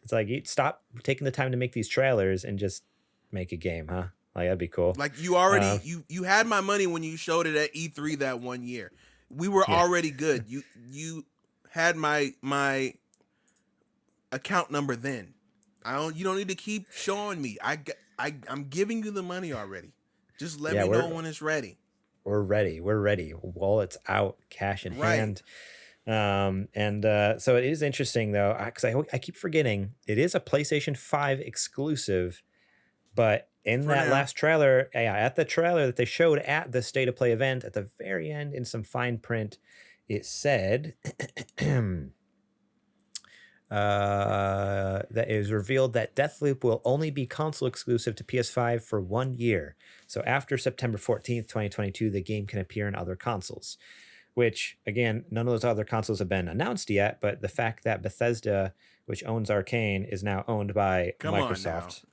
it's like you stop taking the time to make these trailers and just make a game, huh? Like that'd be cool.
Like you already you had my money when you showed it at E3 that one year. We were already good. You had my account number then. You don't need to keep showing me. I'm giving you the money already. Just let me know when it's ready.
We're ready. Wallet's out, cash in hand. So it is interesting though, because I keep forgetting it is a PlayStation 5 exclusive, but in that last trailer, at the trailer that they showed at the State of Play event, at the very end in some fine print, it said that it was revealed that Deathloop will only be console exclusive to PS5 for 1 year. So after September 14th, 2022, the game can appear on other consoles, which again, none of those other consoles have been announced yet, but the fact that Bethesda, which owns Arcane, is now owned by Microsoft,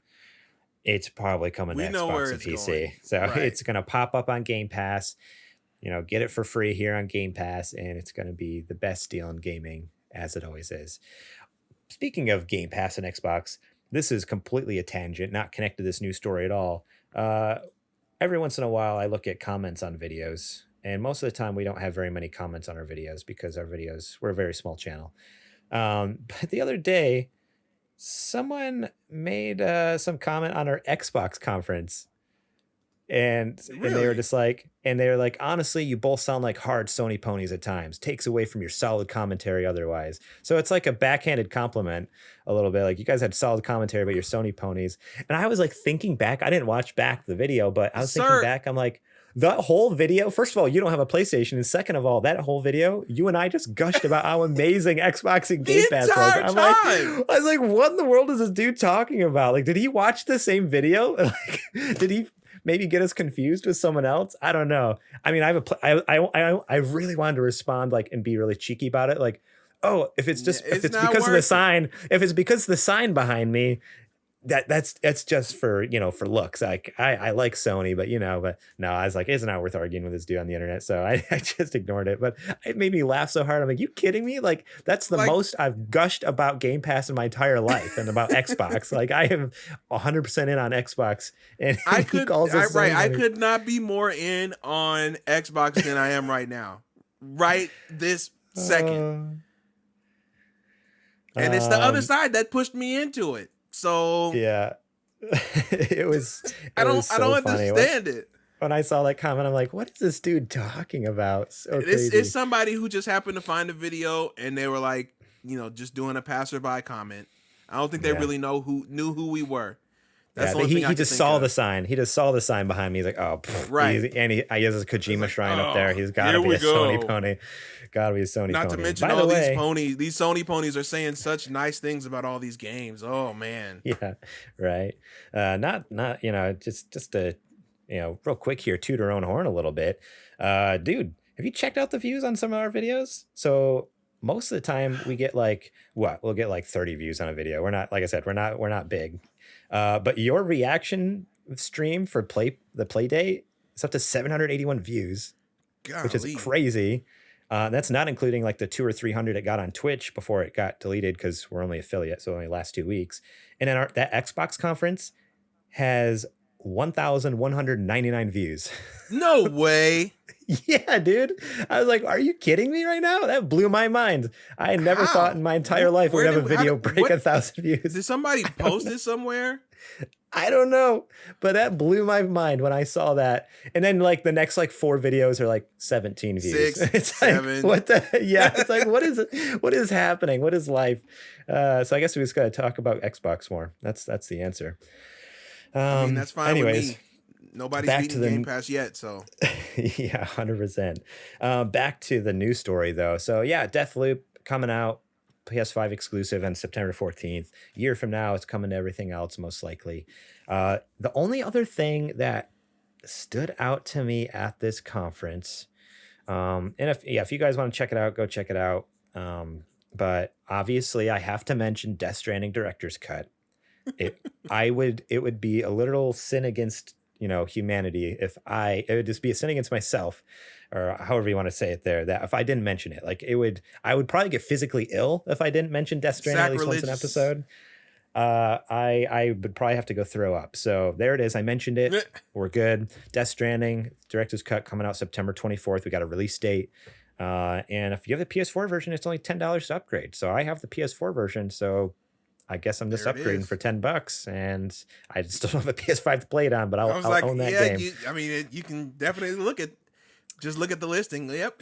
it's probably coming to Xbox and PC. Going. So it's going to pop up on Game Pass, get it for free here on Game Pass, and it's going to be the best deal in gaming, as it always is. Speaking of Game Pass and Xbox, this is completely a tangent, not connected to this news story at all. Every once in a while, I look at comments on videos, and most of the time we don't have very many comments on our videos because we're a very small channel. But the other day, someone made some comment on our Xbox conference, and they were just like, honestly, you both sound like hard Sony ponies at times. Takes away from your solid commentary otherwise. So it's like a backhanded compliment a little bit. Like, you guys had solid commentary about your Sony ponies. And I was like thinking back, I didn't watch back the video, but I was thinking back, I'm like, that whole video, first of all, you don't have a PlayStation, and second of all, that whole video, you and I just gushed about how amazing Xbox and Game Pass was. I was like, what in the world is this dude talking about? Like, did he watch the same video? Like, did he maybe get us confused with someone else? I don't know. I mean, I really wanted to respond and be really cheeky about it. Like, oh, if it's because of the sign, if it's because of the sign behind me, that's just for looks. Like I like Sony, but no, I was like, it's not worth arguing with this dude on the internet. So I just ignored it. But it made me laugh so hard. I'm like, you kidding me? Like, that's the most I've gushed about Game Pass in my entire life and about Xbox. Like, I am 100% in on Xbox, and I
could not be more in on Xbox than I am right now, right this second. And it's the other side that pushed me into it. So
yeah, it was. I
don't understand it.
When I saw that comment, I'm like, "What is this dude talking about?" So crazy.
It's somebody who just happened to find a video, and they were like, just doing a passerby comment. I don't think they really knew who we were. That's the only thing
he just saw the sign. He just saw the sign behind me. He's like, "Oh, right." He has a Kojima shrine up there. He's got to be a Sony pony. Gotta be a Sony pony.
Not to mention all these ponies. These Sony ponies are saying such nice things about all these games. Oh man.
Yeah. Right. Not just to real quick here, toot our own horn a little bit. Dude, have you checked out the views on some of our videos? So most of the time we get we'll get 30 views on a video. We're not, like I said, we're not big. But your reaction stream for the play day is up to 781 views. Golly. Which is crazy. That's not including the 200 or 300 it got on Twitch before it got deleted because we're only affiliate, so only last 2 weeks. And then that Xbox conference has 1,199 views.
No way.
Yeah, dude. I was like, are you kidding me right now? That blew my mind. I never thought in my entire life we'd have a video break 1,000 views.
Did somebody post it somewhere?
I don't know, but that blew my mind when I saw that. And then the next 4 videos are 17 views.
6,
it's
7.
What the? Yeah, it's what is it? What is happening? What is life? So I guess we just got to talk about Xbox more. That's the answer.
I mean, that's fine with me. Nobody's beating Game Pass yet, so.
Yeah, 100%. Back to the news story though. So yeah, Deathloop coming out. PS5 exclusive on September 14th. A year from now, it's coming to everything else, most likely. The only other thing that stood out to me at this conference, and if you guys want to check it out, go check it out. But obviously, I have to mention Death Stranding Director's Cut. it would be a literal sin against, humanity it would just be a sin against myself, or however you want to say it there, that if I didn't mention it, like I would probably get physically ill if I didn't mention Death Stranding at least once an episode. I would probably have to go throw up. So there it is. I mentioned it. We're good. Death Stranding director's cut coming out September 24th. We got a release date. And if you have the PS4 version, it's only $10 to upgrade. So I have the PS4 version. So I guess I'm just upgrading for $10, and I still don't have a PS5 to play it on, but I'll own that game.
You can definitely look at the listing. Yep,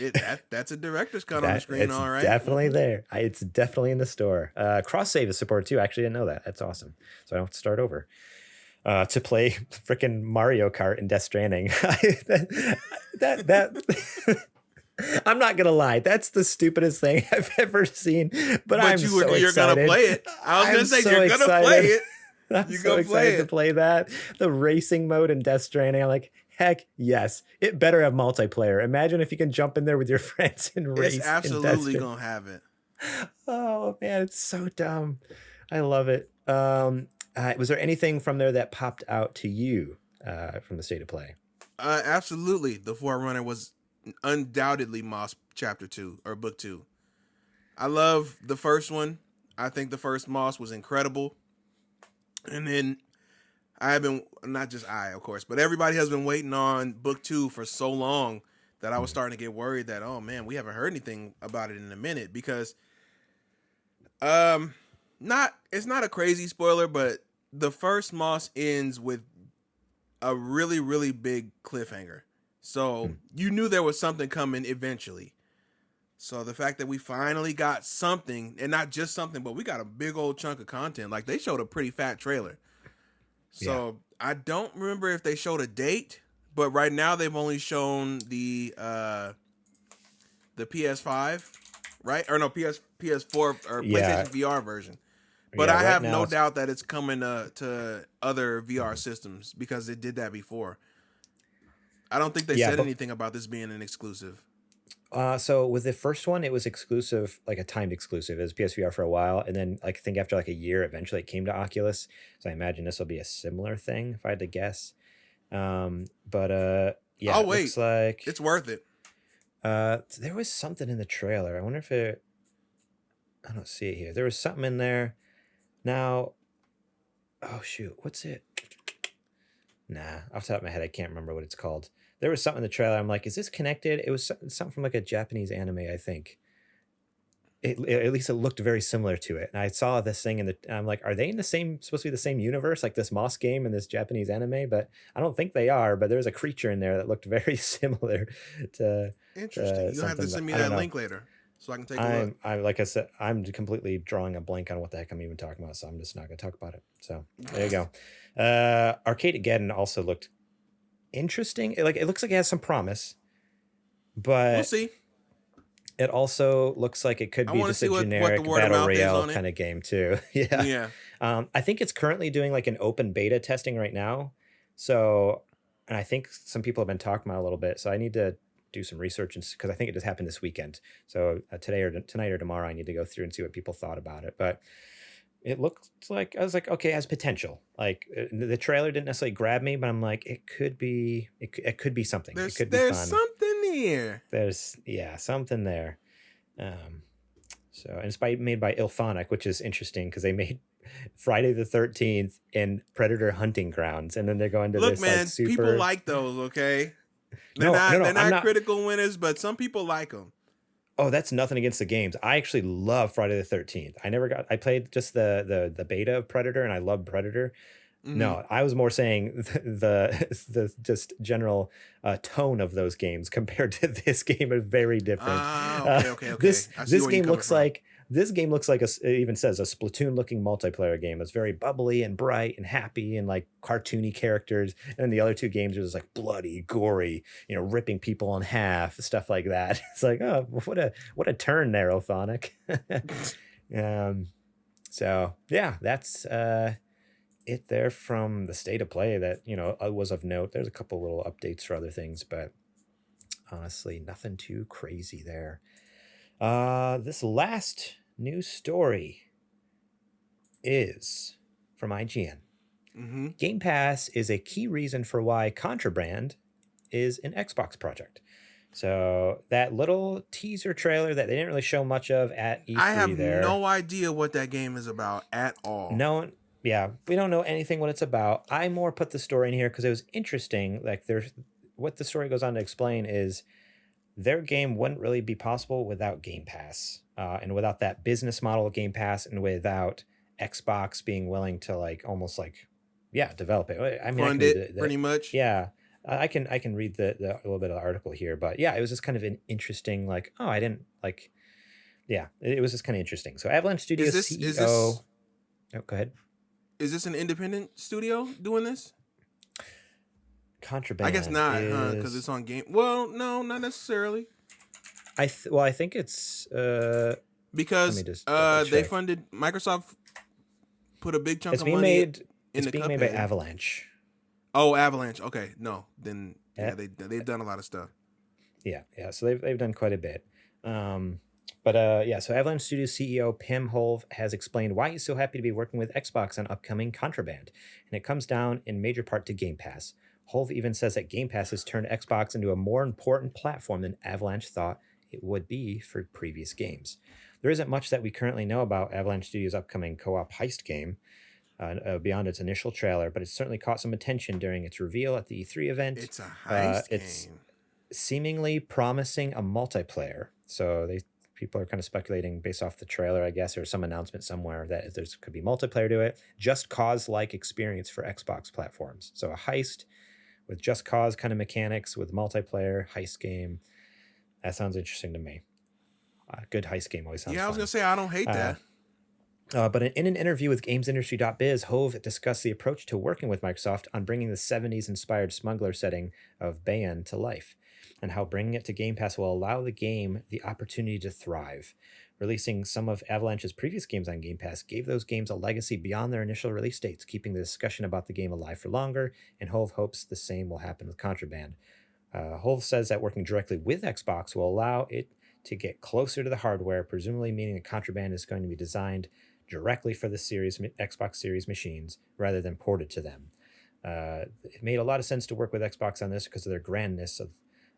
that's a director's cut on the screen. All right,
definitely there. It's definitely in the store. Cross save is supported too. I actually didn't know that. That's awesome. So I don't have to start over to play freaking Mario Kart and Death Stranding. that I'm not gonna lie, that's the stupidest thing I've ever seen. But you're
gonna play it. I was gonna say you're gonna play it.
I'm so excited to play that. The racing mode in Death Stranding. I'm like, heck yes, it better have multiplayer. Imagine if you can jump in there with your friends and race.
It's absolutely gonna have it.
Oh man, it's so dumb. I love it. Was there anything from there that popped out to you from the state of play?
Absolutely. The Forerunner was undoubtedly Moss Chapter 2 or Book 2. I love the first one. I think the first Moss was incredible. And then not just I, of course, but everybody has been waiting on Book 2 for so long that I was starting to get worried that, oh man, we haven't heard anything about it in a minute, because it's not a crazy spoiler, but the first Moss ends with a really, really big cliffhanger. So you knew there was something coming eventually. So the fact that we finally got something, and not just something, but we got a big old chunk of content. Like, they showed a pretty fat trailer. So I don't remember if they showed a date, but right now they've only shown the PS5, right? Or no, PS4 or PlayStation VR version. But I have no doubt that it's coming to other VR systems, because it did that before. I don't think they said anything about this being an exclusive.
So with the first one, it was exclusive, like a timed exclusive. It was PSVR for a while, and then I think after like a year, eventually it came to Oculus. So I imagine this will be a similar thing, if I had to guess. It looks like
it's worth it.
There was something in the trailer. I wonder if I don't see it here. There was something in there. Now, oh shoot, what's it? Nah, off the top of my head, I can't remember what it's called. There was something in the trailer. I'm like, is this connected? It was something from like a Japanese anime, I think. At least it looked very similar to it. And I saw this thing and I'm like, are they supposed to be the same universe, like this Moss game and this Japanese anime? But I don't think they are. But there's a creature in there that looked very similar to.
Interesting. You'll have to send me that link later, so I can take a look.
Like I said, I'm completely drawing a blank on what the heck I'm even talking about, so I'm just not going to talk about it. So there you go. Arcade-Ageddon also looked interesting. It looks like it has some promise, but
we'll see.
It also looks like it could be just a generic battle royale kind of game too. Yeah. I think it's currently doing like an open beta testing right now. So, and I think some people have been talking about it a little bit. So I need to do some research, because I think it just happened this weekend. So tonight or tomorrow, I need to go through and see what people thought about it. But it looked like, I was like, okay, it has potential. Like the trailer didn't necessarily grab me, but I'm like, it could be something. It could be fun.
There's something there.
There's something there. And it's made by Ilphonic, which is interesting because they made Friday the 13th and Predator Hunting Grounds, and then they're going to
look, man. Like, people like those, okay? They're not critical winners, but some people like them.
Oh, that's nothing against the games. I actually love Friday the 13th. I played just the beta of Predator, and I love Predator. Mm-hmm. No, I was more saying the just general tone of those games compared to this game are very different.
Okay.
This game looks like it even says a Splatoon-looking multiplayer game. It's very bubbly and bright and happy and like cartoony characters. And the other two games are just like bloody, gory, ripping people in half, stuff like that. It's like, oh, what a turn there, Othonic. So yeah, that's it there from the state of play that was of note. There's a couple little updates for other things, but honestly, nothing too crazy there. This last news story is from IGN.
Mm-hmm.
Game Pass is a key reason for why Contraband is an Xbox project. So that little teaser trailer that they didn't really show much of at E3
I have
there.
no idea what that game is about at all.
No, yeah, we don't know anything what it's about. I more put the story in here because it was interesting. Like what the story goes on to explain is their game wouldn't really be possible without Game Pass, and without that business model of Game Pass, and without Xbox being willing to almost develop it. I mean,
Fund it pretty much.
Yeah, I can read the a little bit of the article here, but yeah, it was just kind of an interesting I didn't it was just kind of interesting. So Avalanche Studios CEO. Oh, go ahead.
Is this an independent studio doing this?
Contraband.
I guess not, because it's on game. Well, no, not necessarily.
I think it's
because they funded Microsoft. Put a big chunk of money in the
It's being made by Avalanche.
Oh, Avalanche. Okay, no, then they've done a lot of stuff.
Yeah. So they've done quite a bit. So Avalanche Studios CEO Pim Holv has explained why he's so happy to be working with Xbox on upcoming Contraband, and it comes down in major part to Game Pass. Holv even says that Game Pass has turned Xbox into a more important platform than Avalanche thought it would be for previous games. There isn't much that we currently know about Avalanche Studios' upcoming co-op heist game beyond its initial trailer, but it certainly caught some attention during its reveal at the E3 event.
It's a heist game.
It's seemingly promising a multiplayer. So people are kind of speculating based off the trailer, I guess, or some announcement somewhere that there could be multiplayer to it. Just Cause-like experience for Xbox platforms. So a heist with Just Cause kind of mechanics with multiplayer heist game. That sounds interesting to me. Good heist game always sounds fun.
I was going to say, I don't hate that.
But in an interview with GamesIndustry.biz, Hove discussed the approach to working with Microsoft on bringing the 70s-inspired smuggler setting of Bayon to life, and how bringing it to Game Pass will allow the game the opportunity to thrive. Releasing some of Avalanche's previous games on Game Pass gave those games a legacy beyond their initial release dates, keeping the discussion about the game alive for longer, and Hove hopes the same will happen with Contraband. Hove says that working directly with Xbox will allow it to get closer to the hardware, presumably meaning that Contraband is going to be designed directly for the Xbox Series machines rather than ported to them. It made a lot of sense to work with Xbox on this because of their grandness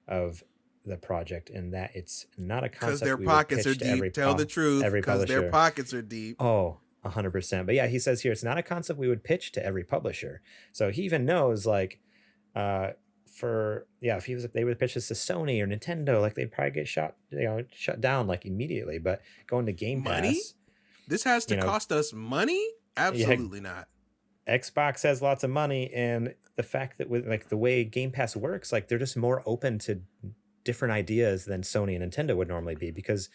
of the project, and that it's not a concept
because their pockets are deep. Tell the truth, because their pockets are deep.
Oh, 100%. But yeah, he says here it's not a concept we would pitch to every publisher. So he even knows if they would pitch this to Sony or Nintendo, they'd probably get shut down immediately. But going to Game Pass,
this has to cost us money? Absolutely not.
Xbox has lots of money, and the fact that with the way Game Pass works, they're just more open to different ideas than Sony and Nintendo would normally be, because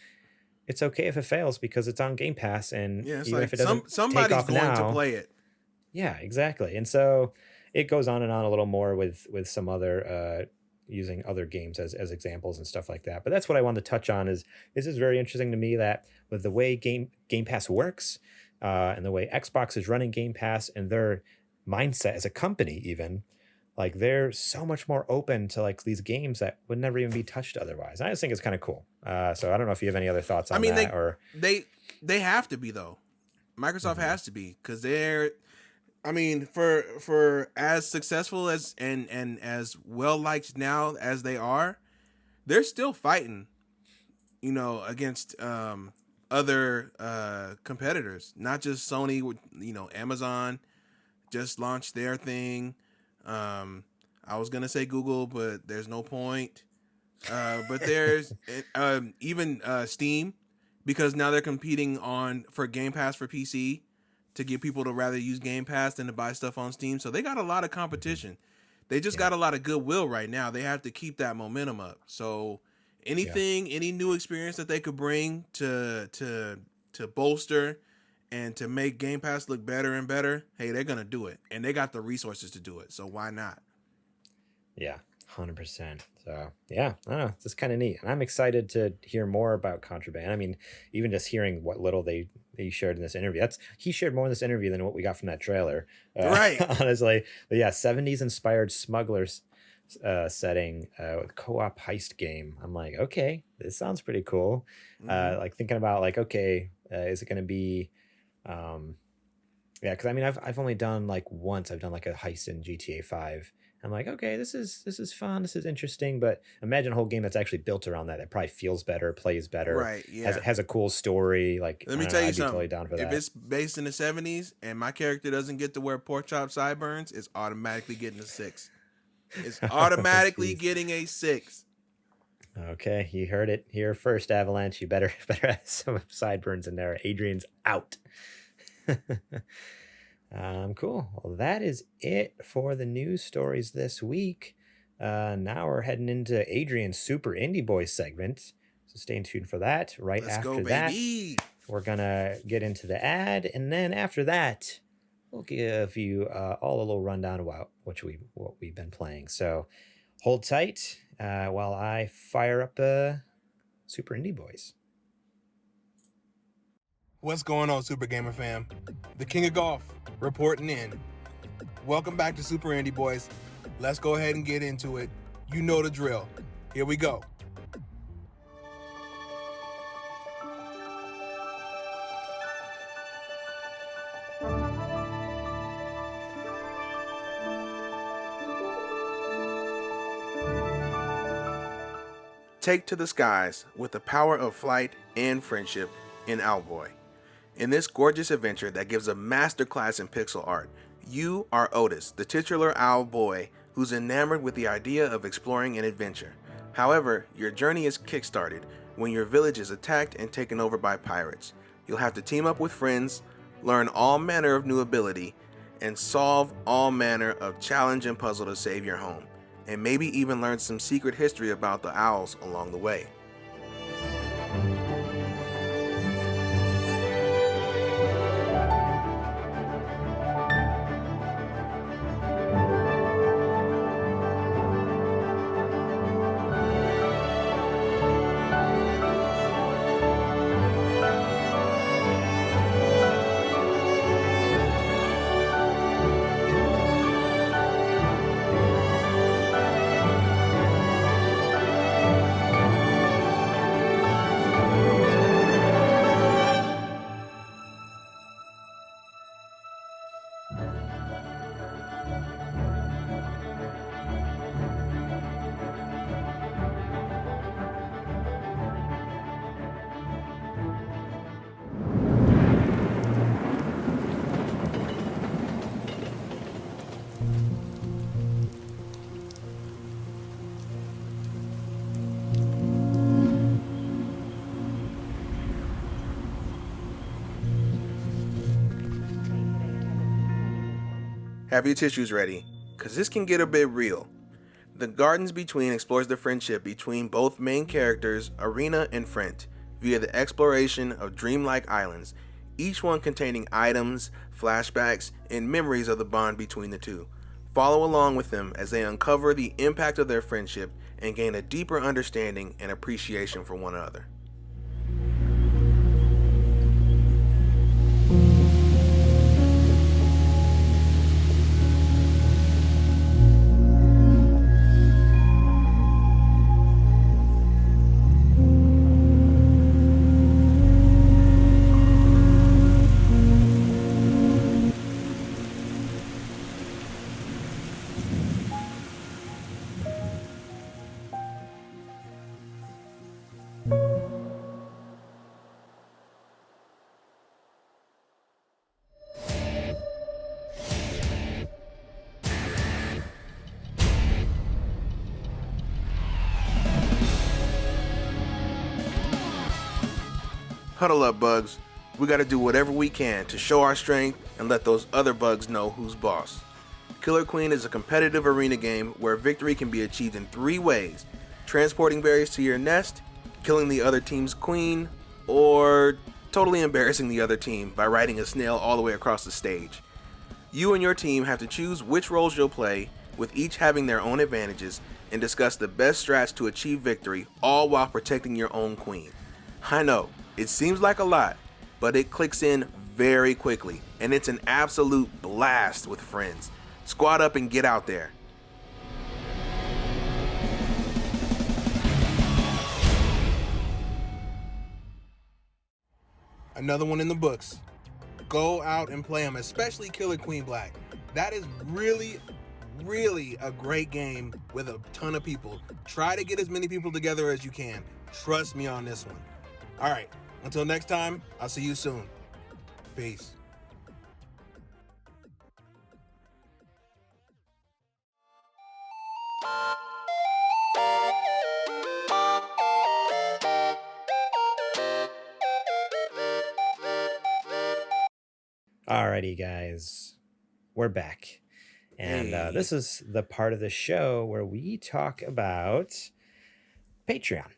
it's okay if it fails because it's on Game Pass, and even if it doesn't
somebody's going to play it.
Yeah, exactly. And so it goes on and on a little more with some other using other games as examples and stuff like that. But that's what I wanted to touch on. This is very interesting to me, that with the way Game Pass works, and the way Xbox is running Game Pass and their mindset as a company, even they're so much more open to these games that would never even be touched otherwise. I just think it's kind of cool. So I don't know if you have any other thoughts on that.
They have to be, though. Microsoft has to be, because they're, for as successful as and as well liked now as they are, they're still fighting, against other competitors, not just Sony. Amazon just launched their thing. I was gonna say Google, but there's no point. But there's even Steam, because now they're competing for Game Pass for PC, to get people to rather use Game Pass than to buy stuff on Steam. So they got a lot of competition. They just got a lot of goodwill right now. They have to keep that momentum up. So any new experience that they could bring to bolster and to make Game Pass look better and better, hey, they're going to do it. And they got the resources to do it. So why not?
Yeah, 100%. So, yeah, I don't know. It's just kind of neat. And I'm excited to hear more about Contraband. Even just hearing what little they shared in this interview. He shared more in this interview than what we got from that trailer.
Right.
Honestly. But yeah, 70s-inspired smugglers setting with co-op heist game. I'm like, okay, this sounds pretty cool. Thinking about is it going to be Yeah, because I mean, I've only done like once. I've done like a heist in GTA 5. I'm like, okay, this is fun. This is interesting. But imagine a whole game that's actually built around that. That probably feels better, plays better,
Right,
has
yeah.
has a cool story. Like,
Let
I
me
don't know.
tell you
I'd be totally
something.
down for
If
that.
it's based in the 70s and my character doesn't get to wear pork chop sideburns, it's automatically getting a 6. It's automatically
Jeez.
getting a 6.
Okay, you heard it here first, Avalanche. You better have some sideburns in there. Adrian's out. Cool. Well, that is it for the news stories this week. Now we're heading into Adrian's Super Indie Boys segment. So stay tuned for that. Right
Let's
after
go, baby.
that, we're gonna get into the ad, and then after that, we'll give you all a little rundown about what we've been playing. So hold tight while I fire up Super Indie Boys.
What's going on, Super Gamer fam? The King of Golf reporting in. Welcome back to Super Indie Boys. Let's go ahead and get into it. You know the drill. Here we go. Take to the skies with the power of flight and friendship in Owlboy. In this gorgeous adventure that gives a masterclass in pixel art, you are Otis, the titular owl boy who's enamored with the idea of exploring an adventure. However, your journey is kickstarted when your village is attacked and taken over by pirates. You'll have to team up with friends, learn all manner of new ability, and solve all manner of challenge and puzzle to save your home, and maybe even learn some secret history about the owls along the way. Have your tissues ready, cause this can get a bit real. The Gardens Between explores the friendship between both main characters, Arena and Frent, via the exploration of dreamlike islands, each one containing items, flashbacks, and memories of the bond between the two. Follow along with them as they uncover the impact of their friendship and gain a deeper understanding and appreciation for one another. Huddle up, bugs. We gotta do whatever we can to show our strength and let those other bugs know who's boss. Killer Queen is a competitive arena game where victory can be achieved in 3 ways: transporting berries to your nest, killing the other team's queen, or totally embarrassing the other team by riding a snail all the way across the stage. You and your team have to choose which roles you'll play, with each having their own advantages, and discuss the best strats to achieve victory, all while protecting your own queen. I know, it seems like a lot, but it clicks in very quickly, and it's an absolute blast with friends. Squad up and get out there. Another one in the books. Go out and play them, especially Killer Queen Black. That is really, really a great game with a ton of people. Try to get as many people together as you can. Trust me on this one. All right. Until next time, I'll see you soon. Peace.
Alrighty, guys, we're back. And this is the part of the show where we talk about Patreon.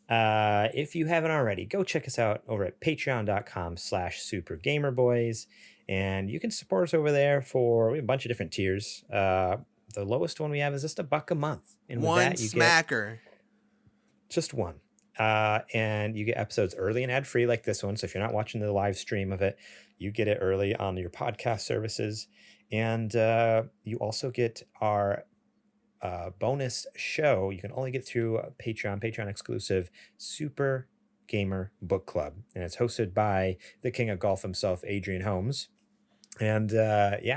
If you haven't already, go check us out over at patreon.com/supergamerboys. And you can support us over there for a bunch of different tiers. The lowest one we have is just $1 a month. And with
one
that, you
smacker.
get just one. And you get episodes early and ad-free like this one. So if you're not watching the live stream of it, you get it early on your podcast services. And you also get our bonus show. You can only get through Patreon exclusive Super Gamer Book Club. And it's hosted by the king of golf himself, Adrian Holmes. And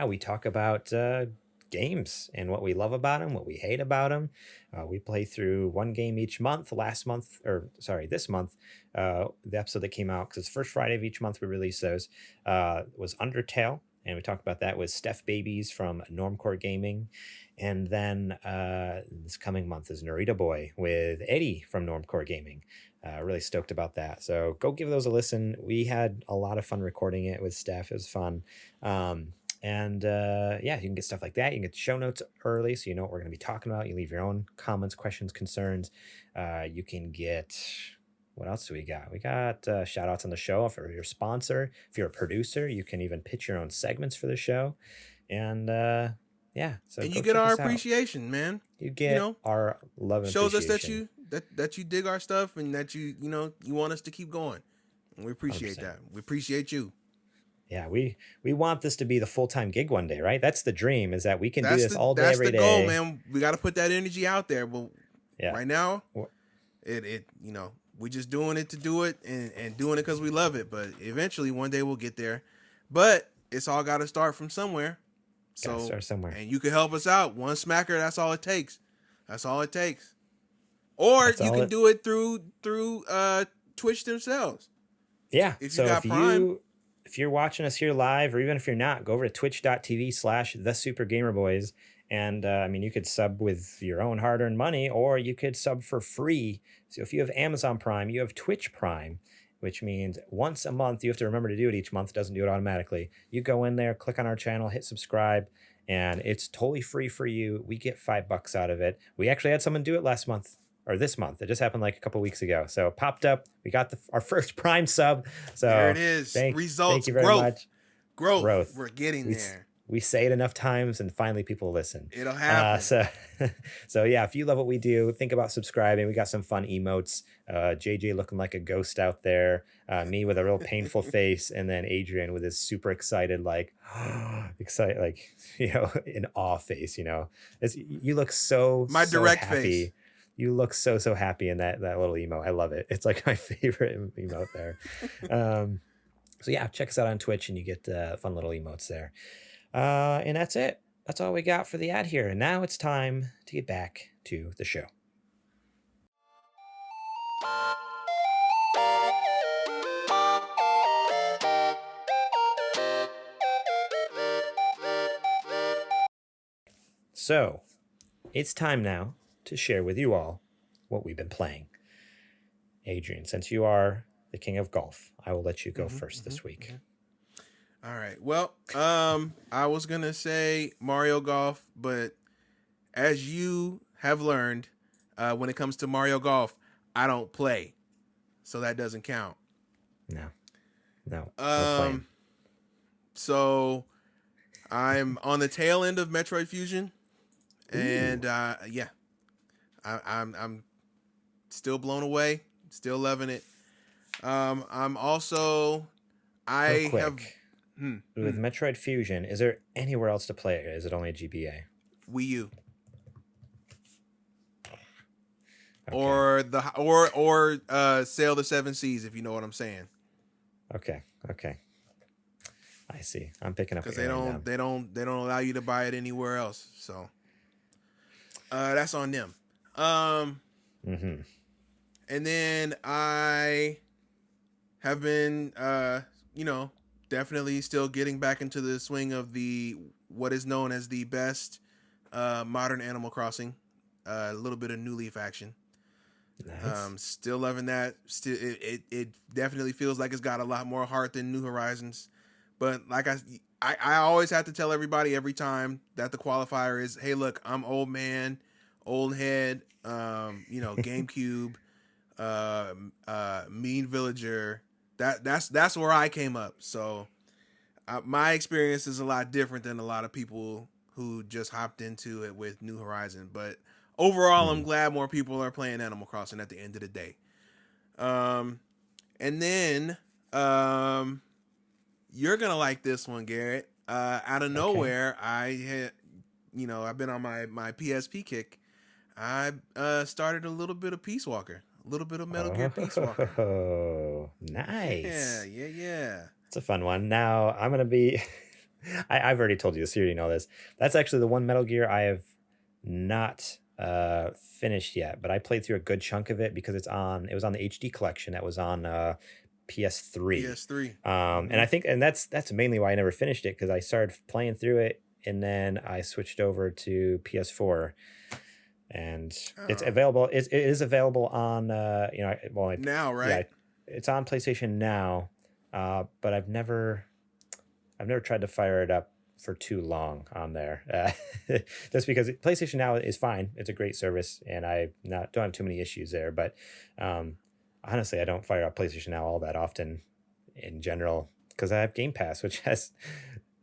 we talk about games and what we love about them, what we hate about them. We play through one game each month. This month, the episode that came out, because it's the first Friday of each month we release those, was Undertale. And we talked about that with Steph Babies from Normcore Gaming. And then this coming month is Narita Boy with Eddie from Normcore Gaming. Really stoked about that. So go give those a listen. We had a lot of fun recording it with Steph. It was fun. You can get stuff like that. You can get the show notes early so you know what we're going to be talking about. You leave your own comments, questions, concerns. You can get... What else do we got? We got shout outs on the show for your sponsor. If you're a producer, you can even pitch your own segments for the show. And so
and you get our appreciation, man.
You get our love and
shows us
appreciation.
that you dig our stuff and that you want us to keep going. And we appreciate 100%. That. We appreciate you.
Yeah, we want this to be the full-time gig one day, right? That's the dream, is that we can do this all day, every day.
That's the goal, man. We got to put that energy out there. But right now, we're just doing it to do it and doing it because we love it. But eventually, one day we'll get there. But it's all got to start from somewhere. So
start somewhere. And
you can help us out. One smacker, that's all it takes. That's all it takes. Or you can do it through Twitch themselves.
Yeah. If you're watching us here live, or even if you're not, go over to twitch.tv/thesupergamerboys. And you could sub with your own hard-earned money, or you could sub for free. So if you have Amazon Prime, you have Twitch Prime, which means once a month, you have to remember to do it each month. It doesn't do it automatically. You go in there, click on our channel, hit subscribe, and it's totally free for you. We get $5 out of it. We actually had someone do it last month, or this month. It just happened like a couple weeks ago. So it popped up. We got our first Prime sub. So
there it is. Results.
Thank you very much.
Growth. We're getting there.
We say it enough times and finally people listen.
It'll happen.
So yeah, if you love what we do, think about subscribing. We got some fun emotes. JJ looking like a ghost out there. Me with a real painful face. And then Adrian with his super excited, in awe face, you look so
happy.
Face. You look so happy in that little emote. I love it. It's like my favorite emote there. So yeah, check us out on Twitch and you get fun little emotes there. And that's it. That's all we got for the ad here. And now it's time to get back to the show. So it's time now to share with you all what we've been playing. Adrian, since you are the king of golf, I will let you go first this week.
All right. Well, I was going to say Mario Golf, but as you have learned, when it comes to Mario Golf, I don't play. So that doesn't count.
No.
So I'm on the tail end of Metroid Fusion. And I'm still blown away, still loving it. I'm also
with Metroid Fusion, is there anywhere else to play it? Is it only a GBA?
Wii U.
Okay.
Or Sail the Seven Seas, if you know what I'm saying.
Okay. I see. I'm picking up
because
Alien
they don't allow you to buy it anywhere else. So that's on them.
Mm-hmm.
And then I have been, definitely still getting back into the swing of what is known as the best modern Animal Crossing. A little bit of New Leaf action.
Nice.
Still loving that. Still, it definitely feels like it's got a lot more heart than New Horizons. But like I always have to tell everybody every time that the qualifier is, hey, look, I'm old man, old head, GameCube, mean villager. That's where I came up. So my experience is a lot different than a lot of people who just hopped into it with New Horizon. But overall, I'm glad more people are playing Animal Crossing at the end of the day. And then you're gonna like this one, Garrett. Out of nowhere, I had, I've been on my PSP kick. I started a little bit of Peace Walker, a little bit of Metal Gear Peace Walker.
Oh, nice.
Yeah.
It's a fun one. Now I'm gonna be. I've already told you this. You already know this. That's actually the one Metal Gear I have not finished yet, but I played through a good chunk of it because it was on the HD collection that was on PS3. And I think that's mainly why I never finished it, because I started playing through it and then I switched over to PS4, and it's available. It is available on
now, right?
Yeah, it's on PlayStation Now, but I've never tried to fire it up for too long on there, just because PlayStation Now is fine. It's a great service, and I don't have too many issues there. But honestly, I don't fire up PlayStation Now all that often in general, because I have Game Pass, which has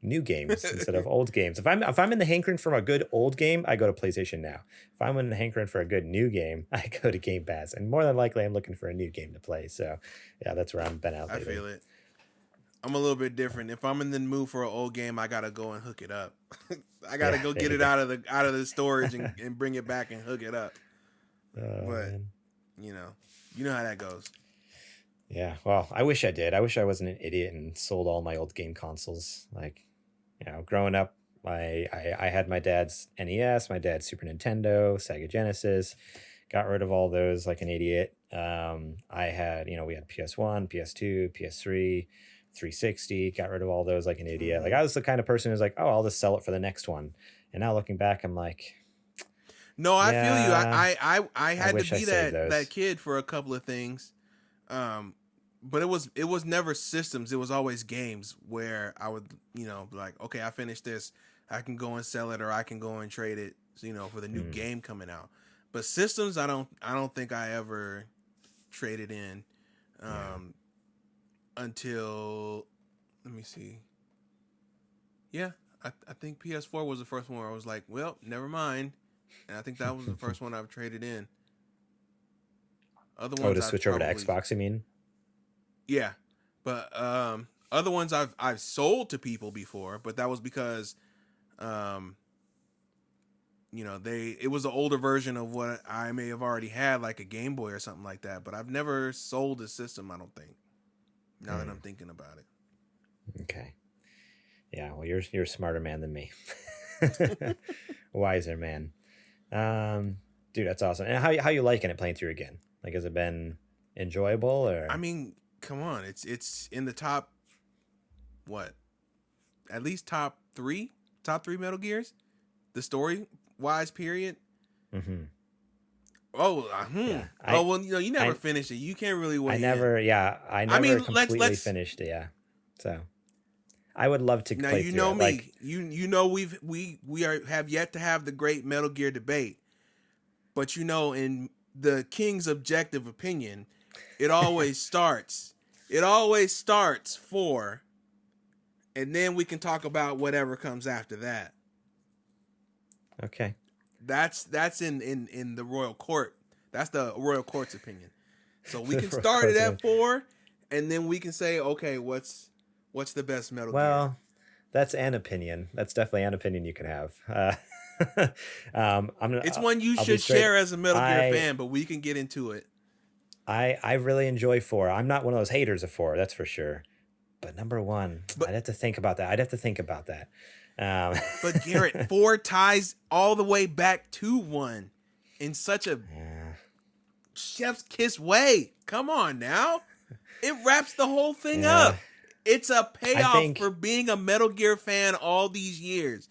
new games instead of old games. If I'm in the hankering for a good old game, I go to PlayStation Now. If I'm in the hankering for a good new game, I go to Game Pass. And more than likely, I'm looking for a new game to play. So yeah, that's where I've been out lately.
I feel it. I'm a little bit different. If I'm in the mood for an old game, I gotta go and hook it up. I gotta go get it out of the storage and bring it back and hook it up. But man, you know how that goes.
Yeah, well, I wish I did. I wish I wasn't an idiot and sold all my old game consoles. Like, growing up, I had my dad's NES, my dad's Super Nintendo, Sega Genesis. Got rid of all those like an idiot. I had, we had PS1, PS2, PS3. 360, got rid of all those like an idiot. Like, I was the kind of person who's like, oh, I'll just sell it for the next one. And now looking back, I'm like,
no, I feel you. I had to be that kid for a couple of things. But it was never systems. It was always games where I would, like, okay, I finished this. I can go and sell it, or I can go and trade it, for the new game coming out. But systems, I don't think I ever traded in. Until, let me see. Yeah, I think PS4 was the first one where I was like, well, never mind. And I think that was the first one I've traded in. Other ones
to switch over to Xbox, you mean?
Yeah, but other ones I've sold to people before, but that was because, it was an older version of what I may have already had, like a Game Boy or something like that. But I've never sold a system, I don't think. Now that I'm thinking about it.
Okay. Yeah, well, you're a smarter man than me. Wiser man. Dude, that's awesome. And how you liking it playing through again? Like, has it been enjoyable, or?
I mean, come on, it's in the top, what? At least top three Metal Gears, the story wise period.
Mm-hmm.
Oh, yeah. Well, you never finished it. You can't really wait.
I never completely finished it. Yeah, so I would love to.
Now
play
you know
it.
me.
Like,
we have yet to have the great Metal Gear debate, but in the King's objective opinion, it always starts. It always starts 4, and then we can talk about whatever comes after that.
Okay.
That's in the royal court. That's the royal court's opinion. So we can start it at 4, and then we can say, okay, what's the best Metal Gear?
Well, that's an opinion. That's definitely an opinion you can have.
It's one you should share as a Metal Gear fan, but we can get into it.
I really enjoy 4. I'm not one of those haters of 4, that's for sure. but number one,
But,
I'd have to think about that.
But Garrett, 4 ties all the way back to 1 in such a chef's kiss way. Come on now. It wraps the whole thing up. It's a payoff for being a Metal Gear fan all these years.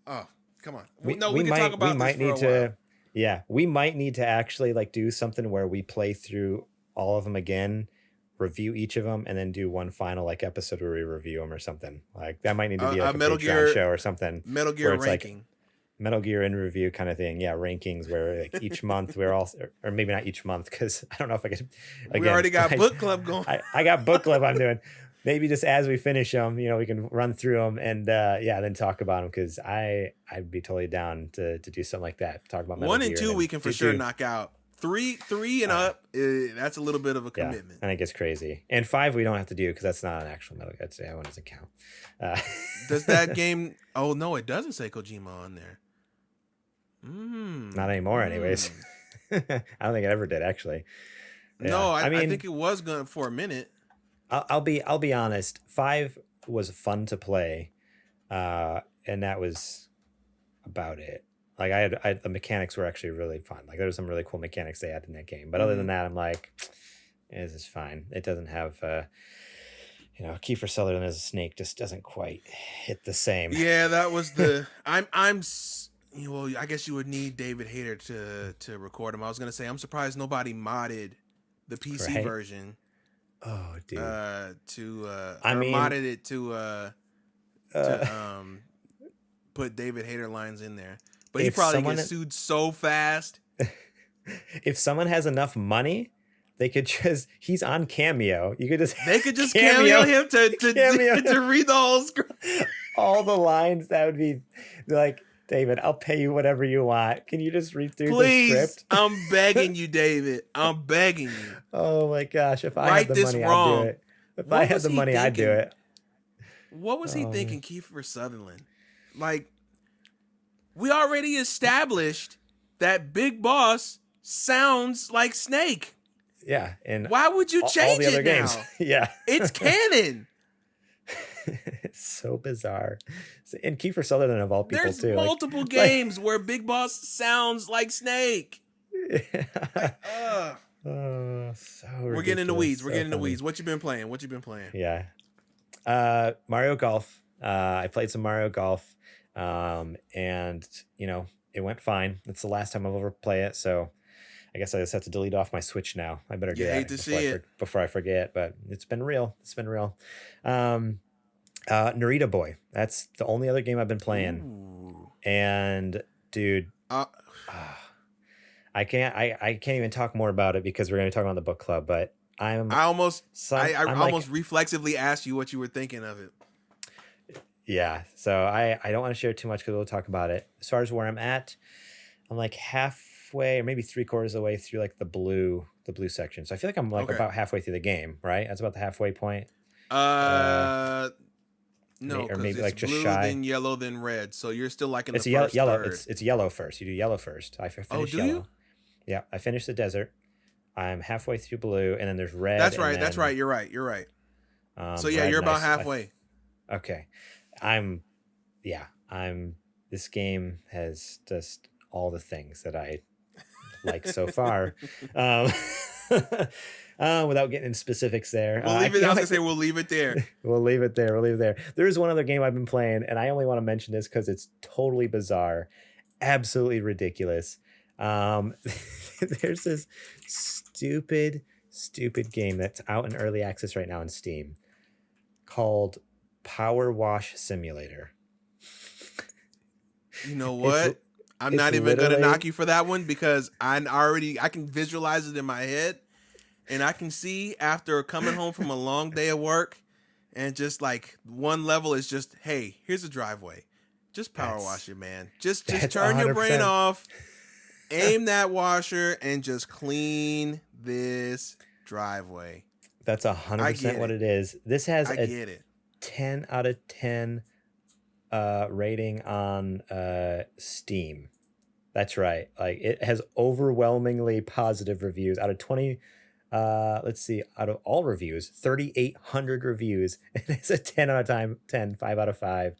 Oh, come on. We can talk about this for a while.
Yeah, we might need to actually like do something where we play through all of them again, review each of them, and then do one final like episode where we review them or something. Like that might need to be like a
Metal
Patreon
Gear
show or something.
Metal Gear ranking.
Like Metal Gear in review kind of thing. Yeah, rankings where like each month we're all, or maybe not each month because I don't know if I could. Again,
we already got book club going.
I got book club I'm doing. Maybe just as we finish them, we can run through them and then talk about them because I'd be totally down to do something like that. Talk about Metal
1 and
Gear
2 we can for sure knock out. 3 and up, that's a little bit of a commitment.
I think it's crazy. And 5 we don't have to do because that's not an actual Metal Gear. That one doesn't count.
Does that game? Oh no, it doesn't say Kojima on there.
Not anymore, anyways. I don't think it ever did actually. Yeah.
No, I think it was going for a minute.
I'll be honest. 5 was fun to play, and that was about it. Like I the mechanics were actually really fun. Like there were some really cool mechanics they had in that game. But other than that, I'm like, this is fine. It doesn't have, Kiefer Sutherland as a snake just doesn't quite hit the same.
Yeah, that was the. Well, I guess you would need David Hayter to record him. I was gonna say I'm surprised nobody modded the PC version.
Oh, dude.
Modded it to put David Hayter lines in there. But he probably gets sued so fast.
If someone has enough money, they could he's on Cameo. They could just
cameo him to read the whole script.
All the lines, that would be like, David, I'll pay you whatever you want. Can you just read through the script?
I'm begging you, David. I'm begging you.
Oh my gosh. If I had the money, I'd do it. If I had the money, I'd do it.
What was he thinking, Kiefer Sutherland? Like, we already established that Big Boss sounds like Snake.
Yeah. And
why would you change
all the other
it
games?
now?
Yeah.
It's canon.
It's so bizarre. And Kiefer Sutherland of all people,
there's
too.
There's multiple games where Big Boss sounds like Snake.
So
we're getting in the weeds. We're getting in the weeds. What you been playing?
Yeah. Mario Golf. I played some Mario Golf. And it went fine. It's the last time I'll ever play it. So I guess I just have to delete off my Switch now. I better do that before I forget, but it's been real. Narita Boy. That's the only other game I've been playing. Ooh. And dude, I can't even talk more about it because we're going to talk about the book club, but I almost
reflexively asked you what you were thinking of it.
Yeah. So I don't want to share too much because we'll talk about it. As far as where I'm at, I'm like halfway or maybe 3/4 of the way through like the blue section. So I feel like I'm like about halfway through the game, right? That's about the halfway point.
No,
or maybe
it's
like just
blue,
shy.
then yellow, then red. So you're still like in the
first
yellow.
Third. It's yellow first. You do yellow first. I finished yellow. You? Yeah, I finished the desert. I'm halfway through blue, and then there's red.
That's right. That's right. You're right. So yeah, you're about halfway.
Okay. This game has just all the things that I like so far. Without getting into specifics there.
We'll leave it. I was gonna say we'll leave it there.
We'll leave it there. There is one other game I've been playing, and I only want to mention this because it's totally bizarre, absolutely ridiculous. There's this stupid game that's out in early access right now on Steam called Power Wash Simulator.
You know what? I'm not even gonna knock you for that one because I can visualize it in my head. And I can see after coming home from a long day of work and just like one level is just, hey, here's a driveway. Just power wash it, man. Just turn 100%. Your brain off, aim that washer, and just clean this driveway.
That's 100% what it is. This has a 10 out of 10 rating on Steam. That's right. Like it has overwhelmingly positive reviews out of 20 Let's see, out of all reviews, 3,800 reviews, and it's a 10 out of time, 10, 5 out of 5.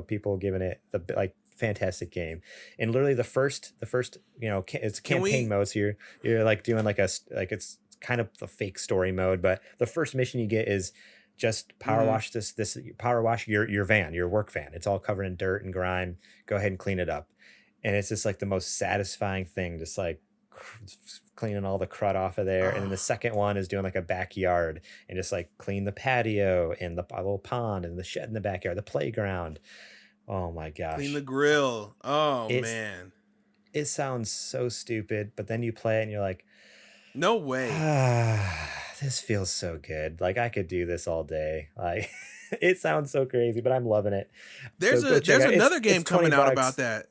People giving it the like fantastic game. And literally the first, it's campaign mode. So you're like doing like it's kind of the fake story mode, but the first mission you get is just power wash power wash your van, your work van. It's all covered in dirt and grime. Go ahead and clean it up. And it's just like the most satisfying thing, just like cleaning all the crud off of there. And then the second one is doing like a backyard and just like clean the patio and the little pond and the shed in the backyard, the playground. Oh my gosh.
Clean the grill. Man.
It sounds so stupid, but then you play it and you're like,
no way.
This feels so good. Like I could do this all day. Like it sounds so crazy, but I'm loving it.
There's another game coming out about that.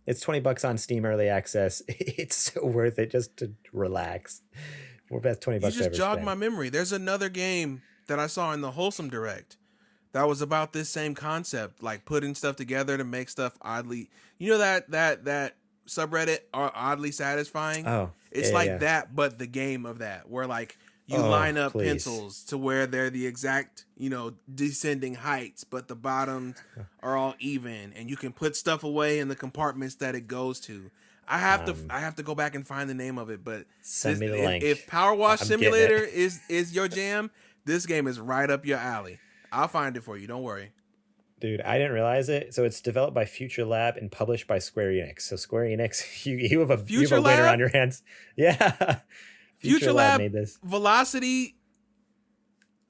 It's $20 on Steam Early Access. It's so worth it just to relax. We're best $20.
You just jogged my memory. There's another game that I saw in the Wholesome Direct that was about this same concept, like putting stuff together to make stuff oddly. You know that subreddit are oddly satisfying.
Oh,
it's that, but the game of that, where like you line up pencils to where they're the exact, descending heights, but the bottoms are all even, and you can put stuff away in the compartments that it goes to. I have to go back and find the name of it, but
send me the link.
If Power Wash Simulator is your jam, this game is right up your alley. I'll find it for you. Don't worry.
Dude, I didn't realize it. So it's developed by Future Lab and published by Square Enix. So Square Enix, you have a winner on your hands. Yeah.
Future Lab
made this.
Velocity.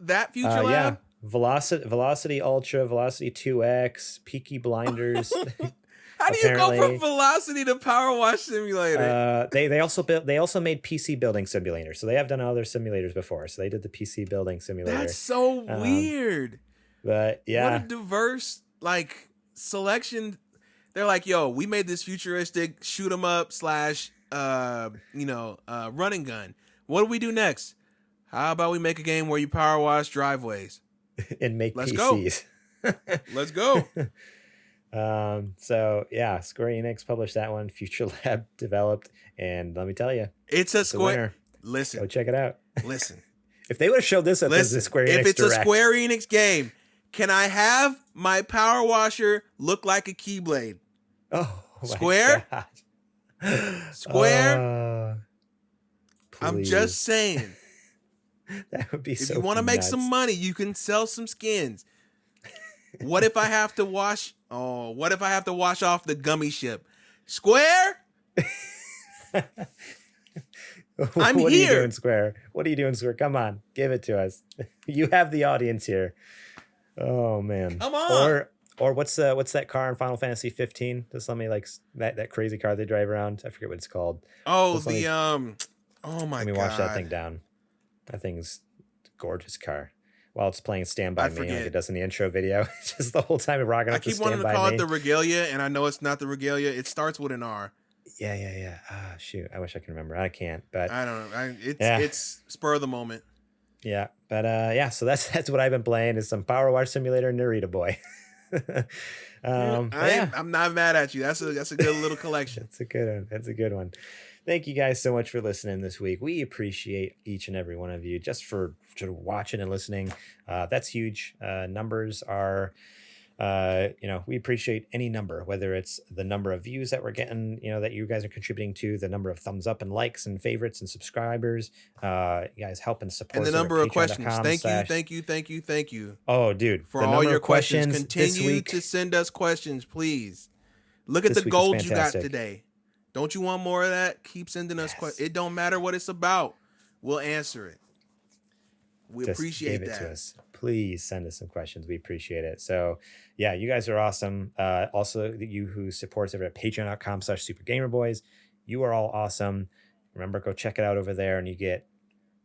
That Future Lab?
Yeah. Velocity Ultra, Velocity 2X, Peaky Blinders.
How do you go from Velocity to Power Wash Simulator?
They also made PC Building Simulator. So they have done other simulators before. So they did the PC Building Simulator.
That's so weird.
But yeah.
What a diverse selection. They're like, yo, we made this futuristic shoot 'em up / running gun. What do we do next? How about we make a game where you power wash driveways
and make
Let's
PCs?
Go. Let's go.
So yeah, Square Enix published that one. Future Lab developed, and let me tell you,
it's a Square.
Listen, go check it out.
Listen,
if they would have showed this up as a Square Enix,
if it's
Direct,
a Square Enix game, can I have my power washer look like a Keyblade?
Oh,
Square. Square. I'm just saying.
That would be
if
so
you want to make some money, you can sell some skins. What if I have to wash? Oh, what if I have to wash off the gummy ship? Square? I'm
what
here.
Are you doing, Square? What are you doing, Square? Come on, give it to us. You have the audience here. Oh man.
Come on.
Or what's that car in Final Fantasy 15? Just let me that crazy car they drive around. I forget what it's called.
Oh, oh my god.
Let me wash that thing down. That thing's a gorgeous car. While it's playing Stand By Me, like it does in the intro video. It's just the whole time rocking up to Stand By Me. I keep wanting to call
it the Regalia, and I know it's not the Regalia. It starts with an R.
Yeah. Shoot, I wish I could remember. I can't, but
I don't know. It's spur of the moment.
Yeah, but so that's what I've been playing is some Power Wash Simulator and Narita Boy.
I'm not mad at you. That's a good little collection.
That's a good one. Thank you guys so much for listening this week. We appreciate each and every one of you just for watching and listening. That's huge. Numbers are, we appreciate any number, whether it's the number of views that we're getting, that you guys are contributing to, the number of thumbs up and likes and favorites and subscribers. You guys help and support.
And the number of questions. Thank you.
Oh, dude.
For all your questions. Continue to send us questions, please. Look at the gold you got today. Don't you want more of that? Keep sending us questions. It don't matter what it's about. We'll answer it. We appreciate that. To us.
Please send us some questions. We appreciate it. So, yeah, you guys are awesome. Also, you who support us over at patreon.com/supergamerboys. You are all awesome. Remember, go check it out over there, and you get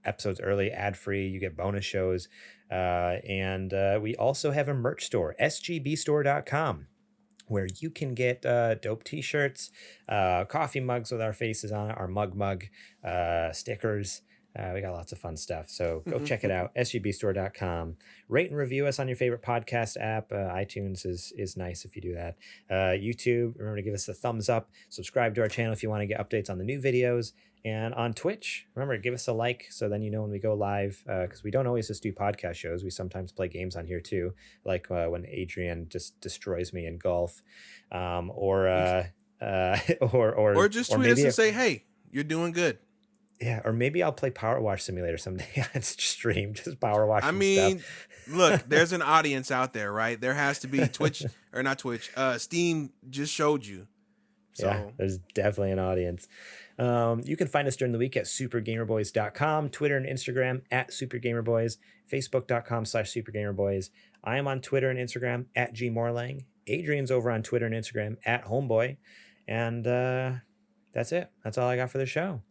episodes early, ad-free. You get bonus shows. And we also have a merch store, sgbstore.com. where you can get dope t-shirts, coffee mugs with our faces on it, our mug, stickers. We got lots of fun stuff. So go check it out, sgbstore.com. Rate and review us on your favorite podcast app. iTunes is nice if you do that. YouTube, remember to give us a thumbs up. Subscribe to our channel if you want to get updates on the new videos. And on Twitch, remember, give us a like so then you know when we go live, because we don't always just do podcast shows. We sometimes play games on here too, like when Adrian just destroys me in golf, or
just tweet us and say, hey, you're doing good.
Yeah, or maybe I'll play Power Wash Simulator someday on stream, just power wash.
I mean, look, there's an audience out there, right? There has to be Twitch, or not Twitch, Steam just showed you. So.
Yeah, there's definitely an audience. You can find us during the week at supergamerboys.com, Twitter and Instagram at supergamerboys, facebook.com/supergamerboys. I am on Twitter and Instagram at gmorlang. Adrian's over on Twitter and Instagram at homeboy. And that's it. That's all I got for the show.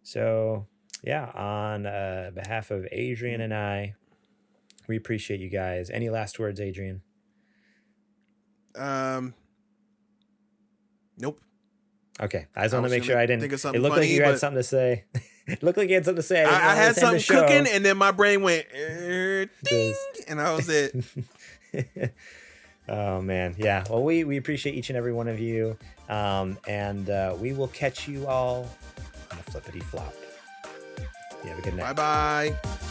So, yeah, on behalf of Adrian and I, we appreciate you guys. Any last words, Adrian?
Nope.
Okay, I just want to make sure I didn't.
Think of
it looked
funny,
like you had something to say. It looked like you had something to say.
I had something cooking, and then my brain went, ding, and that was it.
Oh man, yeah. Well, we appreciate each and every one of you, and we will catch you all on the flippity flop. You have a good night.
Bye bye.